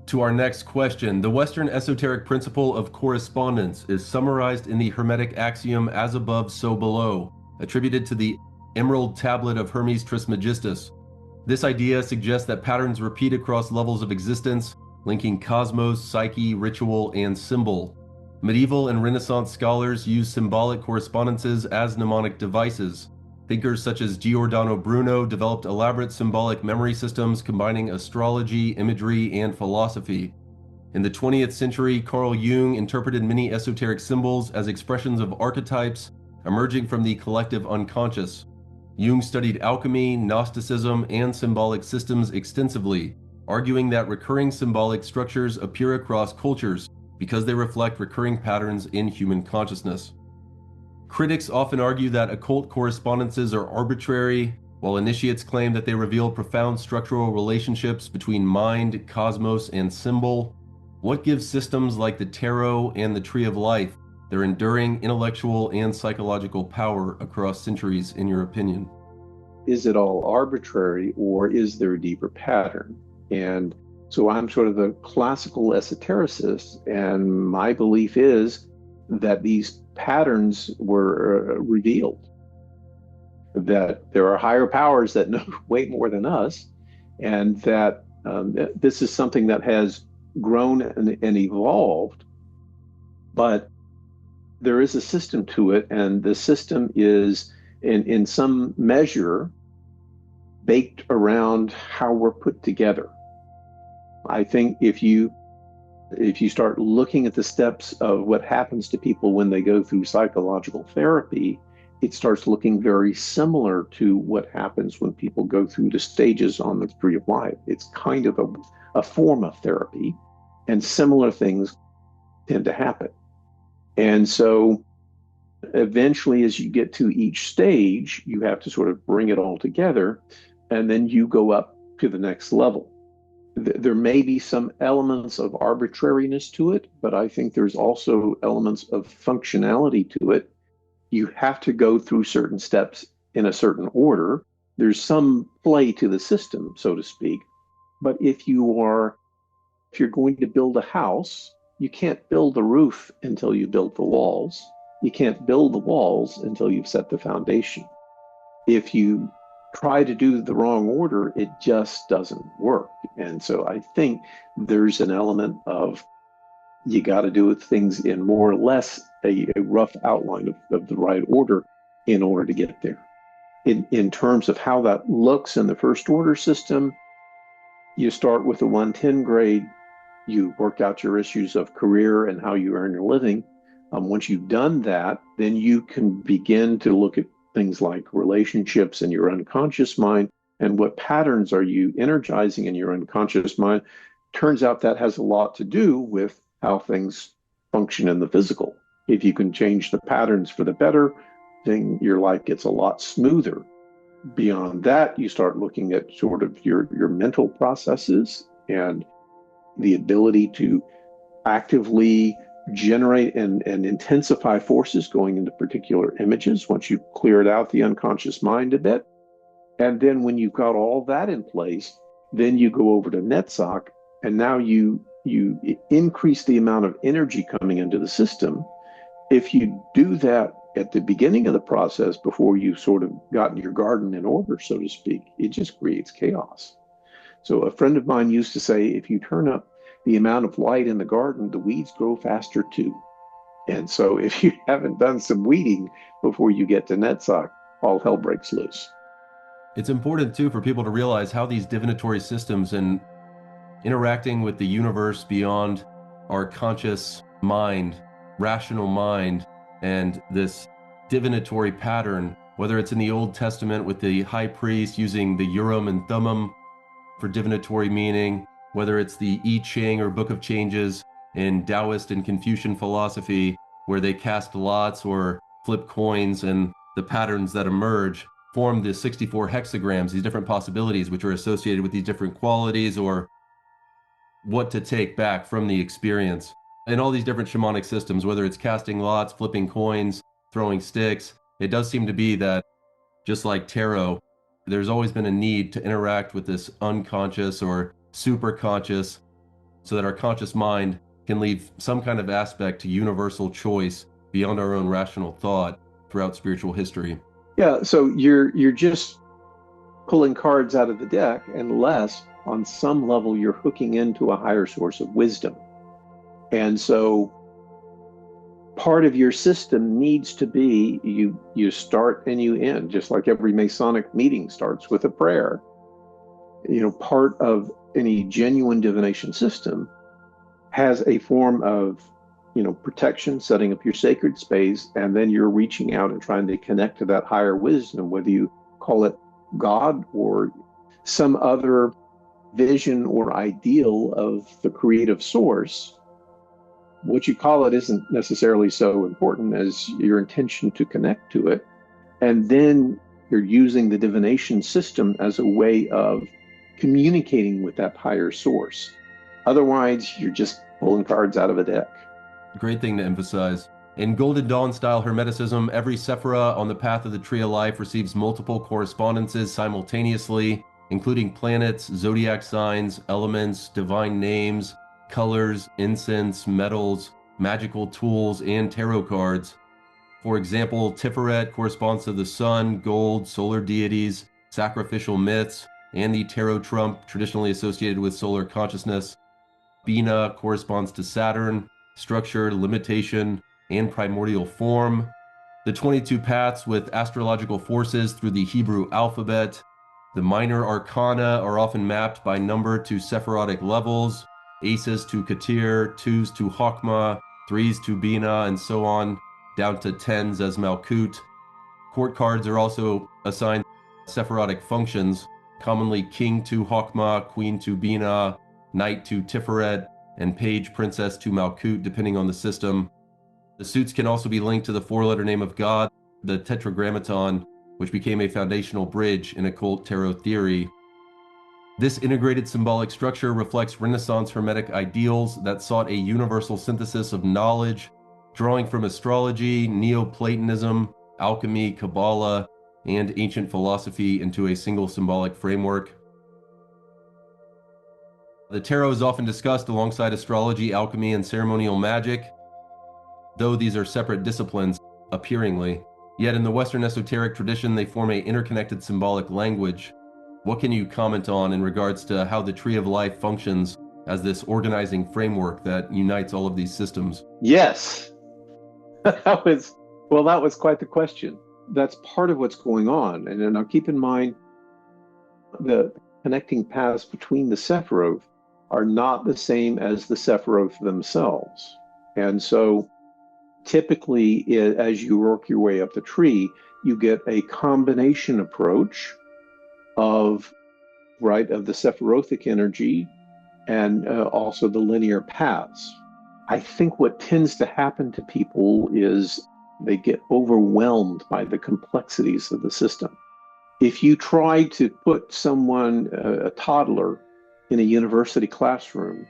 To our next question, the Western esoteric principle of correspondence is summarized in the Hermetic axiom as above, so below, attributed to the Emerald Tablet of Hermes Trismegistus. This idea suggests that patterns repeat across levels of existence, linking cosmos, psyche, ritual, and symbol. Medieval and Renaissance scholars use symbolic correspondences as mnemonic devices. Thinkers such as Giordano Bruno developed elaborate symbolic memory systems combining astrology, imagery, and philosophy. In the 20th century, Carl Jung interpreted many esoteric symbols as expressions of archetypes emerging from the collective unconscious. Jung studied alchemy, Gnosticism, and symbolic systems extensively, arguing that recurring symbolic structures appear across cultures because they reflect recurring patterns in human consciousness. Critics often argue that occult correspondences are arbitrary, while initiates claim that they reveal profound structural relationships between mind, cosmos, and symbol. What gives systems like the tarot and the Tree of Life their enduring intellectual and psychological power across centuries, in your opinion? Is it all arbitrary or is there a deeper pattern? And so I'm sort of the classical esotericist, and my belief is that these patterns were revealed, that there are higher powers that know way more than us, and that this is something that has grown and evolved, but there is a system to it, and the system is in some measure baked around how we're put together. I think if you start looking at the steps of what happens to people when they go through psychological therapy, it starts looking very similar to what happens when people go through the stages on the Tree of Life. It's kind of a form of therapy, and similar things tend to happen. And so eventually, as you get to each stage, you have to sort of bring it all together, and then you go up to the next level. There may be some elements of arbitrariness to it, but I think there's also elements of functionality to it. You have to go through certain steps in a certain order. There's some play to the system, so to speak. But if you're going to build a house, you can't build the roof until you build the walls. you can't build the walls until you've set the foundation. If you try to do the wrong order, it just doesn't work. And so I think there's an element of you got to do things in more or less a rough outline of the right order in order to get there. In terms of how that looks in the first order system, you start with the 110 grade, you work out your issues of career and how you earn your living. Once you've done that, then you can begin to look at things like relationships in your unconscious mind and what patterns are you energizing in your unconscious mind. Turns out that has a lot to do with how things function in the physical. If you can change the patterns for the better, then your life gets a lot smoother. Beyond that, you start looking at sort of your mental processes and the ability to actively generate and intensify forces going into particular images once you cleared out the unconscious mind a bit. And then when you've got all that in place, then you go over to NetSoc, and now you increase the amount of energy coming into the system. If you do that at the beginning of the process, before you've sort of gotten your garden in order, so to speak, it just creates chaos. So a friend of mine used to say, if you turn up the amount of light in the garden, the weeds grow faster too. And so if you haven't done some weeding before you get to NetSoc, all hell breaks loose. It's important too for people to realize how these divinatory systems and interacting with the universe beyond our conscious mind, rational mind, and this divinatory pattern, whether it's in the Old Testament with the high priest using the Urim and Thummim for divinatory meaning, whether it's the I Ching or Book of Changes in Taoist and Confucian philosophy, where they cast lots or flip coins, and the patterns that emerge form the 64 hexagrams, these different possibilities which are associated with these different qualities or what to take back from the experience. And all these different shamanic systems, whether it's casting lots, flipping coins, throwing sticks, it does seem to be that, just like tarot, there's always been a need to interact with this unconscious or super conscious so that our conscious mind can leave some kind of aspect to universal choice beyond our own rational thought throughout spiritual history. Yeah, so you're just pulling cards out of the deck unless on some level you're hooking into a higher source of wisdom. And so part of your system needs to be you start and you end, just like every Masonic meeting starts with a prayer. Part of any genuine divination system has a form of protection, setting up your sacred space, and then you're reaching out and trying to connect to that higher wisdom, whether you call it God or some other vision or ideal of the creative source. What you call it isn't necessarily so important as your intention to connect to it. And then you're using the divination system as a way of communicating with that higher source. Otherwise, you're just pulling cards out of a deck. Great thing to emphasize. In Golden Dawn style Hermeticism, every Sephiroth on the path of the Tree of Life receives multiple correspondences simultaneously, including planets, zodiac signs, elements, divine names, colors, incense, metals, magical tools, and tarot cards. For example, Tiferet corresponds to the sun, gold, solar deities, sacrificial myths, and the tarot trump traditionally associated with solar consciousness. Bina corresponds to Saturn, structure, limitation, and primordial form. The 22 paths with astrological forces through the Hebrew alphabet. The minor arcana are often mapped by number to Sephirotic levels, aces to Keter, twos to Chokmah, threes to Bina, and so on, down to tens as Malkut. Court cards are also assigned Sephirotic functions, commonly king to Chokmah, queen to Bina, knight to Tiferet, and page princess to Malkut, depending on the system. The suits can also be linked to the four-letter name of God, the Tetragrammaton, which became a foundational bridge in occult tarot theory. This integrated symbolic structure reflects Renaissance Hermetic ideals that sought a universal synthesis of knowledge, drawing from astrology, Neoplatonism, alchemy, Kabbalah, and ancient philosophy into a single symbolic framework. The tarot is often discussed alongside astrology, alchemy, and ceremonial magic. Though these are separate disciplines, appearingly. Yet in the Western esoteric tradition, they form an interconnected symbolic language. What can you comment on in regards to how the Tree of Life functions as this organizing framework that unites all of these systems? Yes, that was quite the question. That's part of what's going on. And then now keep in mind the connecting paths between the Sephiroth are not the same as the Sephiroth themselves. And so typically, as you work your way up the tree, you get a combination approach of the Sephirothic energy and also the linear paths. I think what tends to happen to people is they get overwhelmed by the complexities of the system. If you try to put someone, a toddler, in a university classroom,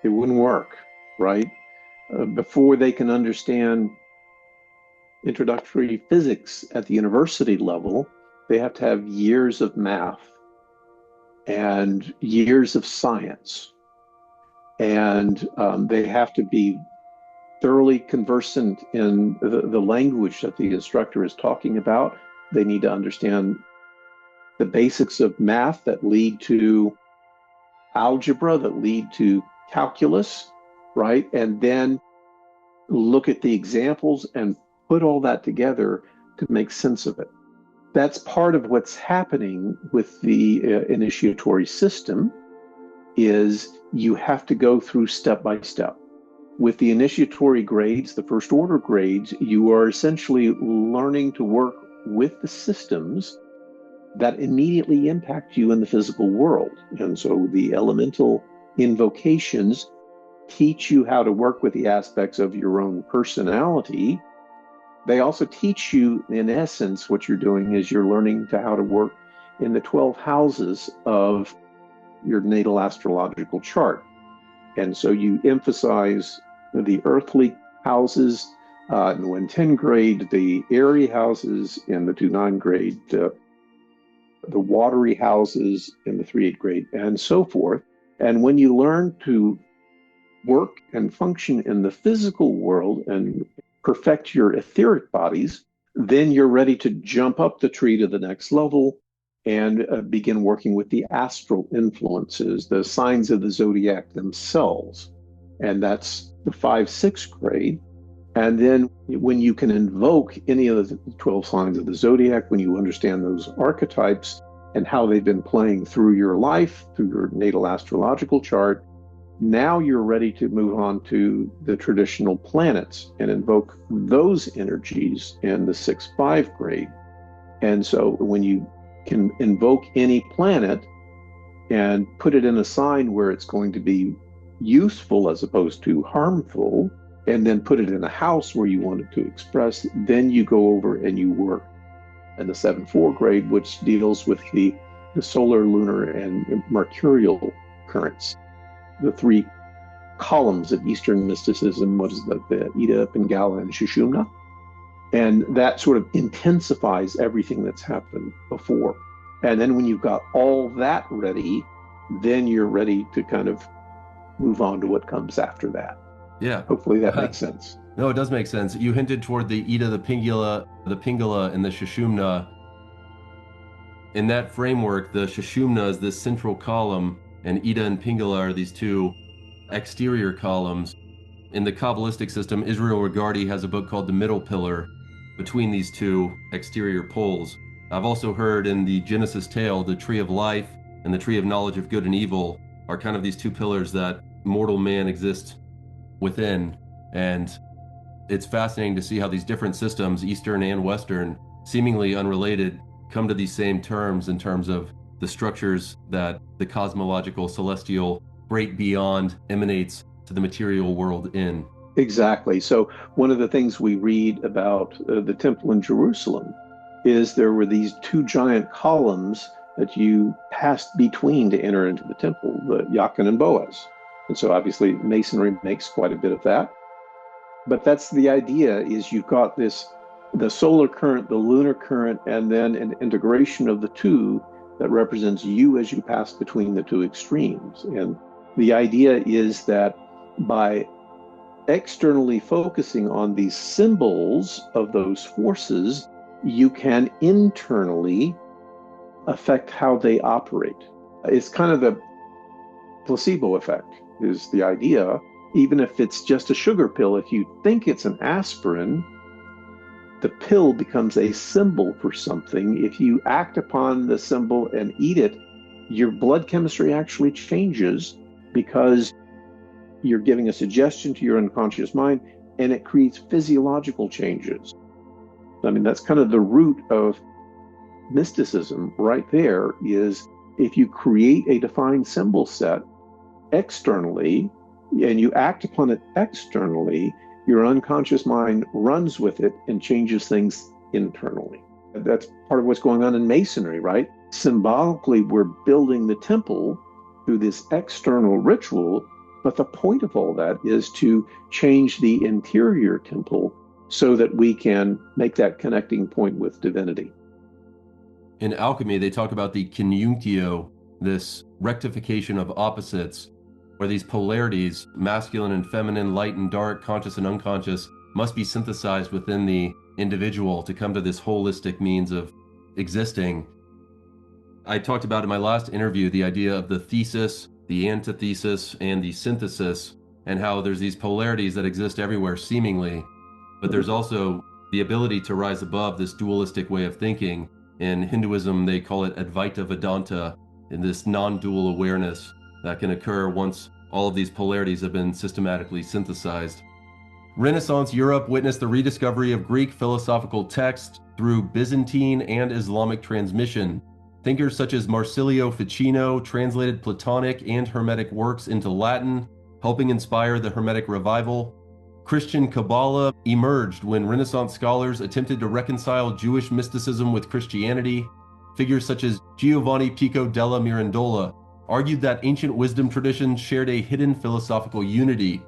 it wouldn't work, right? Before they can understand introductory physics at the university level, they have to have years of math and years of science. And they have to be thoroughly conversant in the language that the instructor is talking about. They need to understand the basics of math that lead to algebra, that lead to calculus, right? And then look at the examples and put all that together to make sense of it. That's part of what's happening with the initiatory system, is you have to go through step by step. With the initiatory grades, the first order grades, you are essentially learning to work with the systems that immediately impact you in the physical world. And so the elemental invocations teach you how to work with the aspects of your own personality. They also teach you, in essence, what you're doing is you're learning how to work in the 12 houses of your natal astrological chart. And so you emphasize the earthly houses in the 110 grade, the airy houses in the 2-9 grade, the watery houses in the 3-8 grade, and so forth. And when you learn to work and function in the physical world and perfect your etheric bodies, then you're ready to jump up the tree to the next level and begin working with the astral influences, the signs of the zodiac themselves. And that's the 5-6 grade. And then when you can invoke any of the 12 signs of the zodiac, when you understand those archetypes and how they've been playing through your life, through your natal astrological chart, now you're ready to move on to the traditional planets and invoke those energies in the 6-5 grade. And so when you can invoke any planet and put it in a sign where it's going to be useful as opposed to harmful, and then put it in a house where you want it to express, then you go over and you work in the 7-4 grade, which deals with the solar, lunar, and mercurial currents. The 3 columns of Eastern mysticism, what is that? The Ida, Pingala, and Sushumna. And that sort of intensifies everything that's happened before. And then when you've got all that ready, then you're ready to kind of move on to what comes after that. Yeah. Hopefully that makes sense. No, it does make sense. You hinted toward the Ida, the Pingala, and the Sushumna. In that framework, the Sushumna is this central column, and Ida and Pingala are these 2 exterior columns. In the Kabbalistic system, Israel Regardie has a book called The Middle Pillar, between these 2 exterior poles. I've also heard in the Genesis tale, the Tree of Life and the Tree of Knowledge of Good and Evil are kind of these 2 pillars that mortal man exists within. And it's fascinating to see how these different systems, Eastern and Western, seemingly unrelated, come to these same terms in terms of the structures that the cosmological, celestial, great beyond emanates to the material world in. Exactly. So one of the things we read about the temple in Jerusalem is there were these 2 giant columns that you passed between to enter into the temple, the Jachin and Boaz. And so obviously Masonry makes quite a bit of that. But that's the idea, is you've got the solar current, the lunar current, and then an integration of the 2 that represents you as you pass between the 2 extremes. And the idea is that by externally focusing on these symbols of those forces, you can internally affect how they operate. It's kind of the placebo effect, is the idea. Even if it's just a sugar pill, if you think it's an aspirin, the pill becomes a symbol for something. If you act upon the symbol and eat it, your blood chemistry actually changes because you're giving a suggestion to your unconscious mind, and it creates physiological changes. I mean, that's kind of the root of mysticism right there, is if you create a defined symbol set externally and you act upon it externally, your unconscious mind runs with it and changes things internally. That's part of what's going on in Masonry, right? Symbolically, we're building the temple through this external ritual, but the point of all that is to change the interior temple so that we can make that connecting point with divinity. In alchemy, they talk about the conjunctio, this rectification of opposites, where these polarities, masculine and feminine, light and dark, conscious and unconscious, must be synthesized within the individual to come to this holistic means of existing. I talked about in my last interview the idea of the thesis, the antithesis, and the synthesis, and how there's these polarities that exist everywhere seemingly, but there's also the ability to rise above this dualistic way of thinking. In Hinduism, they call it Advaita Vedanta, in this non-dual awareness that can occur once all of these polarities have been systematically synthesized. Renaissance Europe witnessed the rediscovery of Greek philosophical texts through Byzantine and Islamic transmission. Thinkers such as Marsilio Ficino translated Platonic and Hermetic works into Latin, helping inspire the Hermetic revival. Christian Qabalah emerged when Renaissance scholars attempted to reconcile Jewish mysticism with Christianity. Figures such as Giovanni Pico della Mirandola argued that ancient wisdom traditions shared a hidden philosophical unity.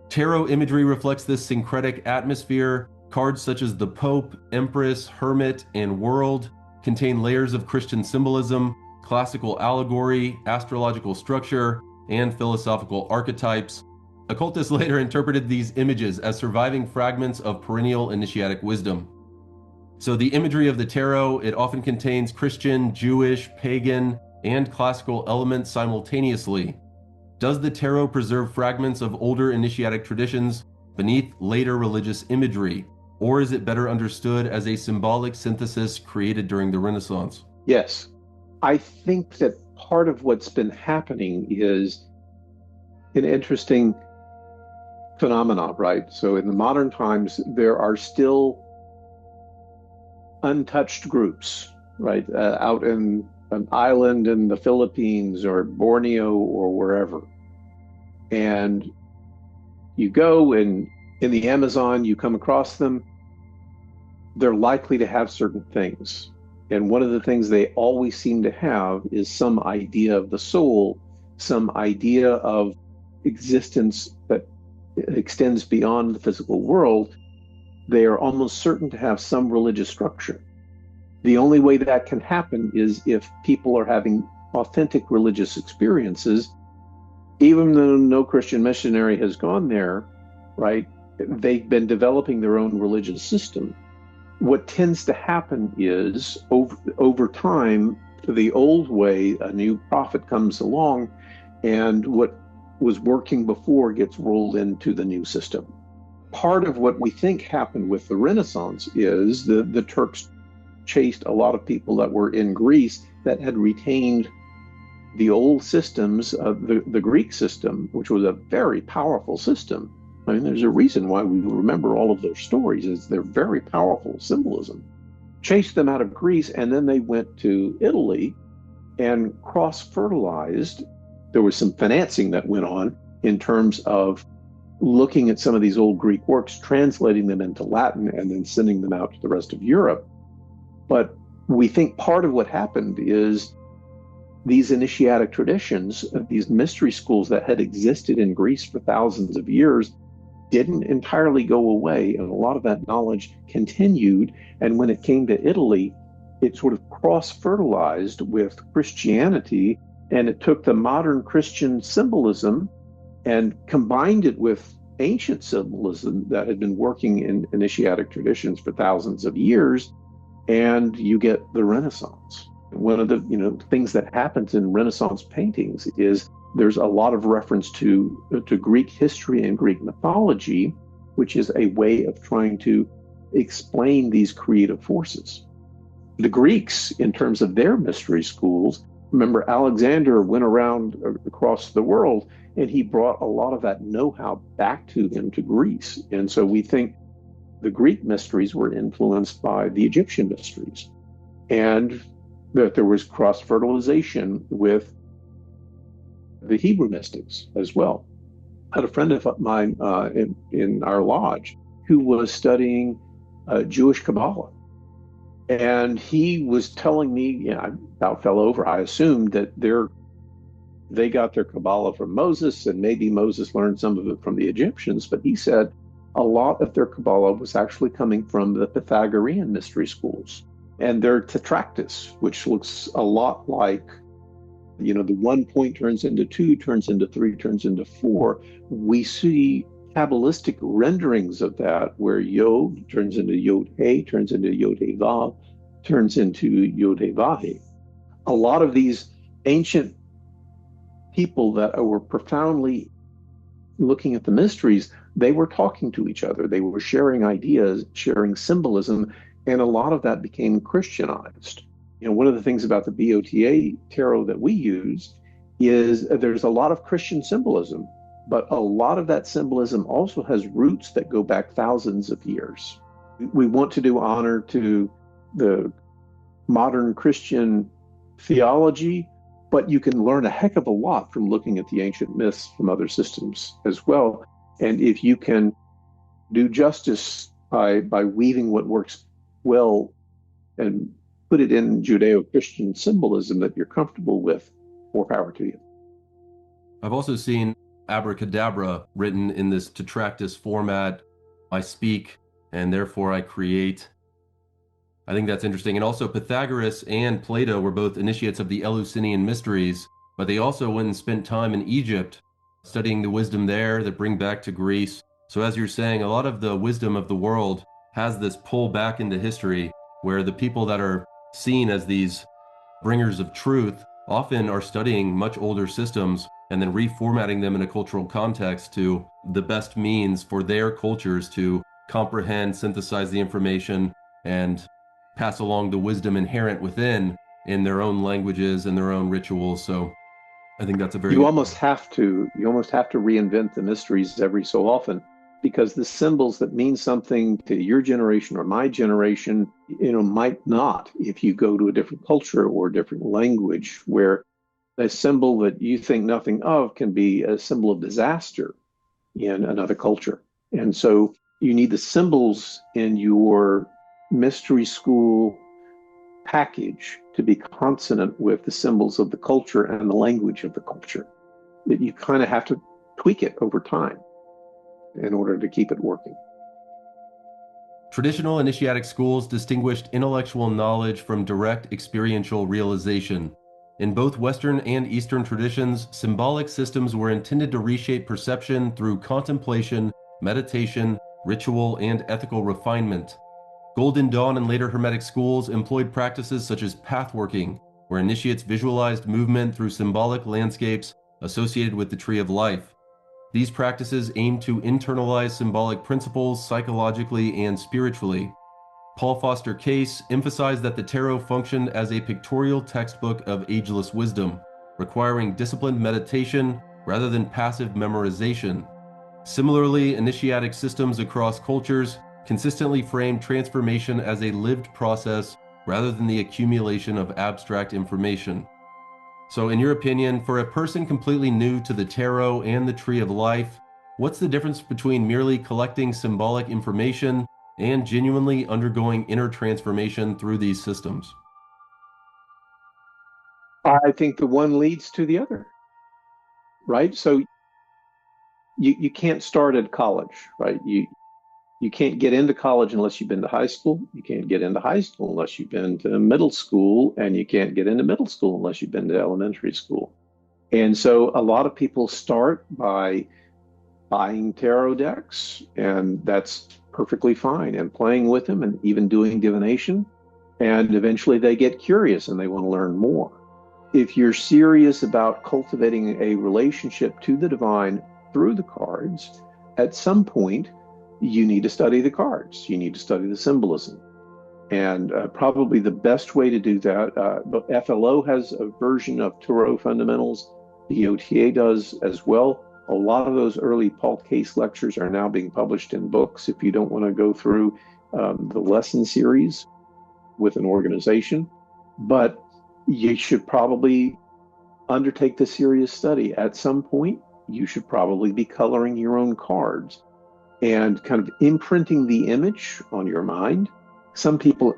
Tarot imagery reflects this syncretic atmosphere. Cards such as the Pope, Empress, Hermit, and World contain layers of Christian symbolism, classical allegory, astrological structure, and philosophical archetypes. Occultists later interpreted these images as surviving fragments of perennial initiatic wisdom. So the imagery of the tarot, it often contains Christian, Jewish, pagan, and classical elements simultaneously. Does the tarot preserve fragments of older initiatic traditions beneath later religious imagery, or is it better understood as a symbolic synthesis created during the Renaissance? Yes. I think that part of what's been happening is an interesting phenomenon, right? So in the modern times, there are still untouched groups, right? Out in an island in the Philippines or Borneo or wherever. And you go and in the Amazon, you come across them, they're likely to have certain things. And one of the things they always seem to have is some idea of the soul, some idea of existence that extends beyond the physical world. They are almost certain to have some religious structure. The only way that can happen is if people are having authentic religious experiences, even though no Christian missionary has gone there, right? They've been developing their own religious system. What tends to happen is over time, the old way, a new prophet comes along, and what was working before gets rolled into the new system. Part of what we think happened with the Renaissance is the Turks chased a lot of people that were in Greece that had retained the old systems of the Greek system, which was a very powerful system. I mean, there's a reason why we remember all of those stories, is they're very powerful symbolism. Chased them out of Greece, and then they went to Italy and cross-fertilized. There was some financing that went on in terms of looking at some of these old Greek works, translating them into Latin, and then sending them out to the rest of Europe. But we think part of what happened is these initiatic traditions, these mystery schools that had existed in Greece for thousands of years, didn't entirely go away, and a lot of that knowledge continued. And when it came to Italy, it sort of cross-fertilized with Christianity, and it took the modern Christian symbolism and combined it with ancient symbolism that had been working in initiatic traditions for thousands of years, and you get the Renaissance. One of the things that happens in Renaissance paintings is there's a lot of reference to Greek history and Greek mythology, which is a way of trying to explain these creative forces. The Greeks, in terms of their mystery schools, remember Alexander went around across the world and he brought a lot of that know-how back to Greece. And so we think the Greek mysteries were influenced by the Egyptian mysteries, and that there was cross-fertilization with the Hebrew mystics as well. I had a friend of mine in our lodge who was studying Jewish Kabbalah. And he was telling me, I about fell over. I assumed that they got their Kabbalah from Moses, and maybe Moses learned some of it from the Egyptians. But he said a lot of their Kabbalah was actually coming from the Pythagorean mystery schools and their Tetractys, which looks a lot like, the 1 point turns into 2, turns into 3, turns into 4. We see Kabbalistic renderings of that, where Yod turns into Yod-He, turns into Yod-He-Vav, turns into Yod-He-Vav. A lot of these ancient people that were profoundly looking at the mysteries, they were talking to each other. They were sharing ideas, sharing symbolism, and a lot of that became Christianized. One of the things about the BOTA tarot that we use is there's a lot of Christian symbolism, but a lot of that symbolism also has roots that go back thousands of years. We want to do honor to the modern Christian theology, but you can learn a heck of a lot from looking at the ancient myths from other systems as well. And if you can do justice by weaving what works well and put it in Judeo-Christian symbolism that you're comfortable with, more power to you. I've also seen abracadabra written in this Tetractys format. I speak, and therefore I create. I think that's interesting. And also Pythagoras and Plato were both initiates of the Eleusinian mysteries, but they also went and spent time in Egypt studying the wisdom there that bring back to Greece. So as you're saying, a lot of the wisdom of the world has this pull back into history, where the people that are seen as these bringers of truth often are studying much older systems and then reformatting them in a cultural context to the best means for their cultures to comprehend, synthesize the information, and pass along the wisdom inherent within in their own languages and their own rituals. So I think that's a very you almost have to reinvent the mysteries every so often, because the symbols that mean something to your generation or my generation, might not if you go to a different culture or a different language, where a symbol that you think nothing of can be a symbol of disaster in another culture. And so you need the symbols in your mystery school package to be consonant with the symbols of the culture and the language of the culture. That you kind of have to tweak it over time in order to keep it working. Traditional initiatic schools distinguished intellectual knowledge from direct experiential realization. In both Western and Eastern traditions, symbolic systems were intended to reshape perception through contemplation, meditation, ritual, and ethical refinement. Golden Dawn and later Hermetic schools employed practices such as pathworking, where initiates visualized movement through symbolic landscapes associated with the Tree of Life. These practices aim to internalize symbolic principles psychologically and spiritually. Paul Foster Case emphasized that the tarot functioned as a pictorial textbook of ageless wisdom, requiring disciplined meditation rather than passive memorization. Similarly, initiatic systems across cultures consistently frame transformation as a lived process rather than the accumulation of abstract information. So in your opinion, for a person completely new to the tarot and the Tree of Life, what's the difference between merely collecting symbolic information and genuinely undergoing inner transformation through these systems? I think the one leads to the other, right? So you can't start at college, right? You can't get into college unless you've been to high school. You can't get into high school unless you've been to middle school, and you can't get into middle school unless you've been to elementary school. And so a lot of people start by buying tarot decks, and that's perfectly fine, and playing with them and even doing divination. And eventually they get curious and they want to learn more. If you're serious about cultivating a relationship to the divine through the cards, at some point you need to study the cards. You need to study the symbolism. And probably the best way to do that, F.L.O has a version of Tarot Fundamentals. The OTA does as well. A lot of those early Paul Case lectures are now being published in books if you don't want to go through the lesson series with an organization. But you should probably undertake the serious study. At some point, you should probably be coloring your own cards and kind of imprinting the image on your mind. Some people,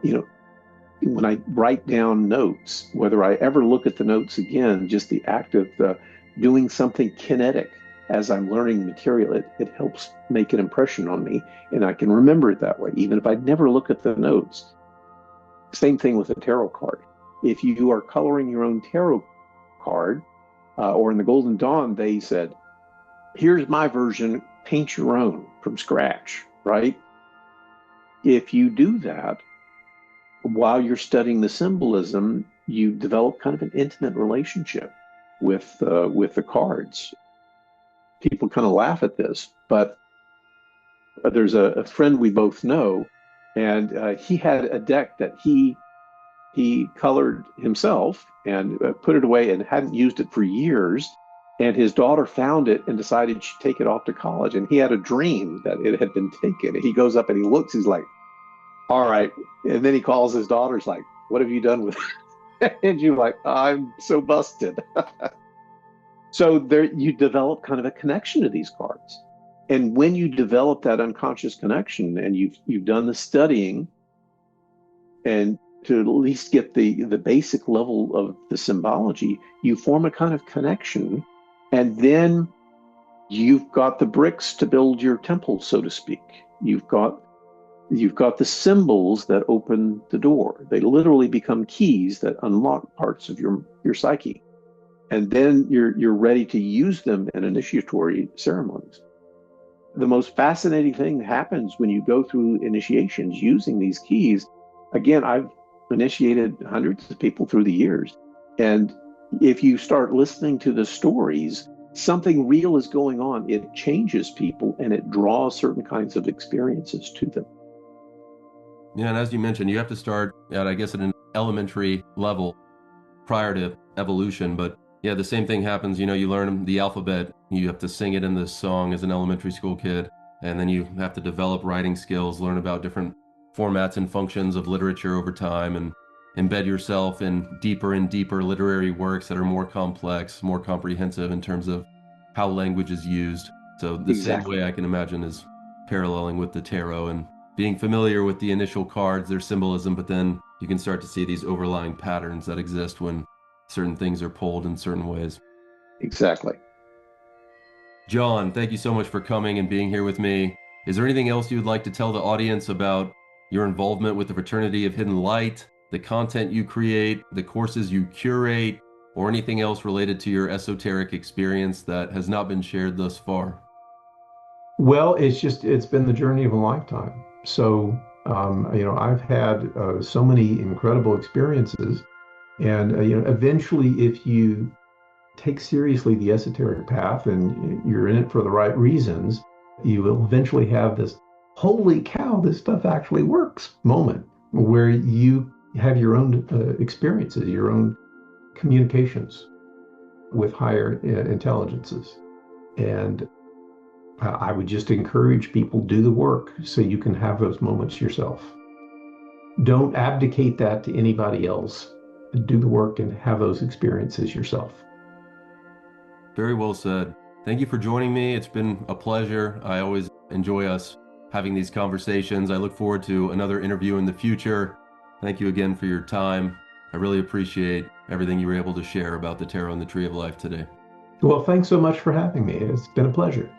when I write down notes, whether I ever look at the notes again, just the act of doing something kinetic as I'm learning material, it helps make an impression on me, and I can remember it that way, even if I never look at the notes. Same thing with a tarot card. If you are coloring your own tarot card, or in the Golden Dawn, they said, here's my version, paint your own from scratch, right? If you do that, while you're studying the symbolism, you develop kind of an intimate relationship with the cards. People kind of laugh at this, but there's a friend we both know, and he had a deck that he colored himself and put it away and hadn't used it for years. And his daughter found it and decided she'd take it off to college. And he had a dream that it had been taken. He goes up and he looks, he's like, all right. And then he calls his daughter, he's like, what have you done with it? And you're like, I'm so busted. So there, you develop kind of a connection to these cards. And when you develop that unconscious connection and you've done the studying, and to at least get the basic level of the symbology, you form a kind of connection, and then you've got the bricks to build your temple, so to speak. You've got the symbols that open the door. They literally become keys that unlock parts of your psyche. And then you're ready to use them in initiatory ceremonies. The most fascinating thing happens when you go through initiations using these keys. Again, I've initiated hundreds of people through the years. And if you start listening to the stories, something real is going on. It changes people and it draws certain kinds of experiences to them. Yeah, and as you mentioned, you have to start at, I guess, at an elementary level prior to evolution. But yeah, the same thing happens. You learn the alphabet. You have to sing it in the song as an elementary school kid. And then you have to develop writing skills, learn about different formats and functions of literature over time, and embed yourself in deeper and deeper literary works that are more complex, more comprehensive in terms of how language is used. So the same way I can imagine is paralleling with the tarot and being familiar with the initial cards, their symbolism, but then you can start to see these overlying patterns that exist when certain things are pulled in certain ways. Exactly. John, thank you so much for coming and being here with me. Is there anything else you would like to tell the audience about your involvement with the Fraternity of Hidden Light, the content you create, the courses you curate, or anything else related to your esoteric experience that has not been shared thus far? Well, it's been the journey of a lifetime. So, I've had so many incredible experiences. And, eventually, if you take seriously the esoteric path and you're in it for the right reasons, you will eventually have this, holy cow, this stuff actually works moment where you have your own experiences, your own communications with higher intelligences. And I would just encourage people, do the work so you can have those moments yourself. Don't abdicate that to anybody else. Do the work and have those experiences yourself. Very well said. Thank you for joining me. It's been a pleasure. I always enjoy us having these conversations. I look forward to another interview in the future. Thank you again for your time. I really appreciate everything you were able to share about the tarot and the Tree of Life today. Well, thanks so much for having me. It's been a pleasure.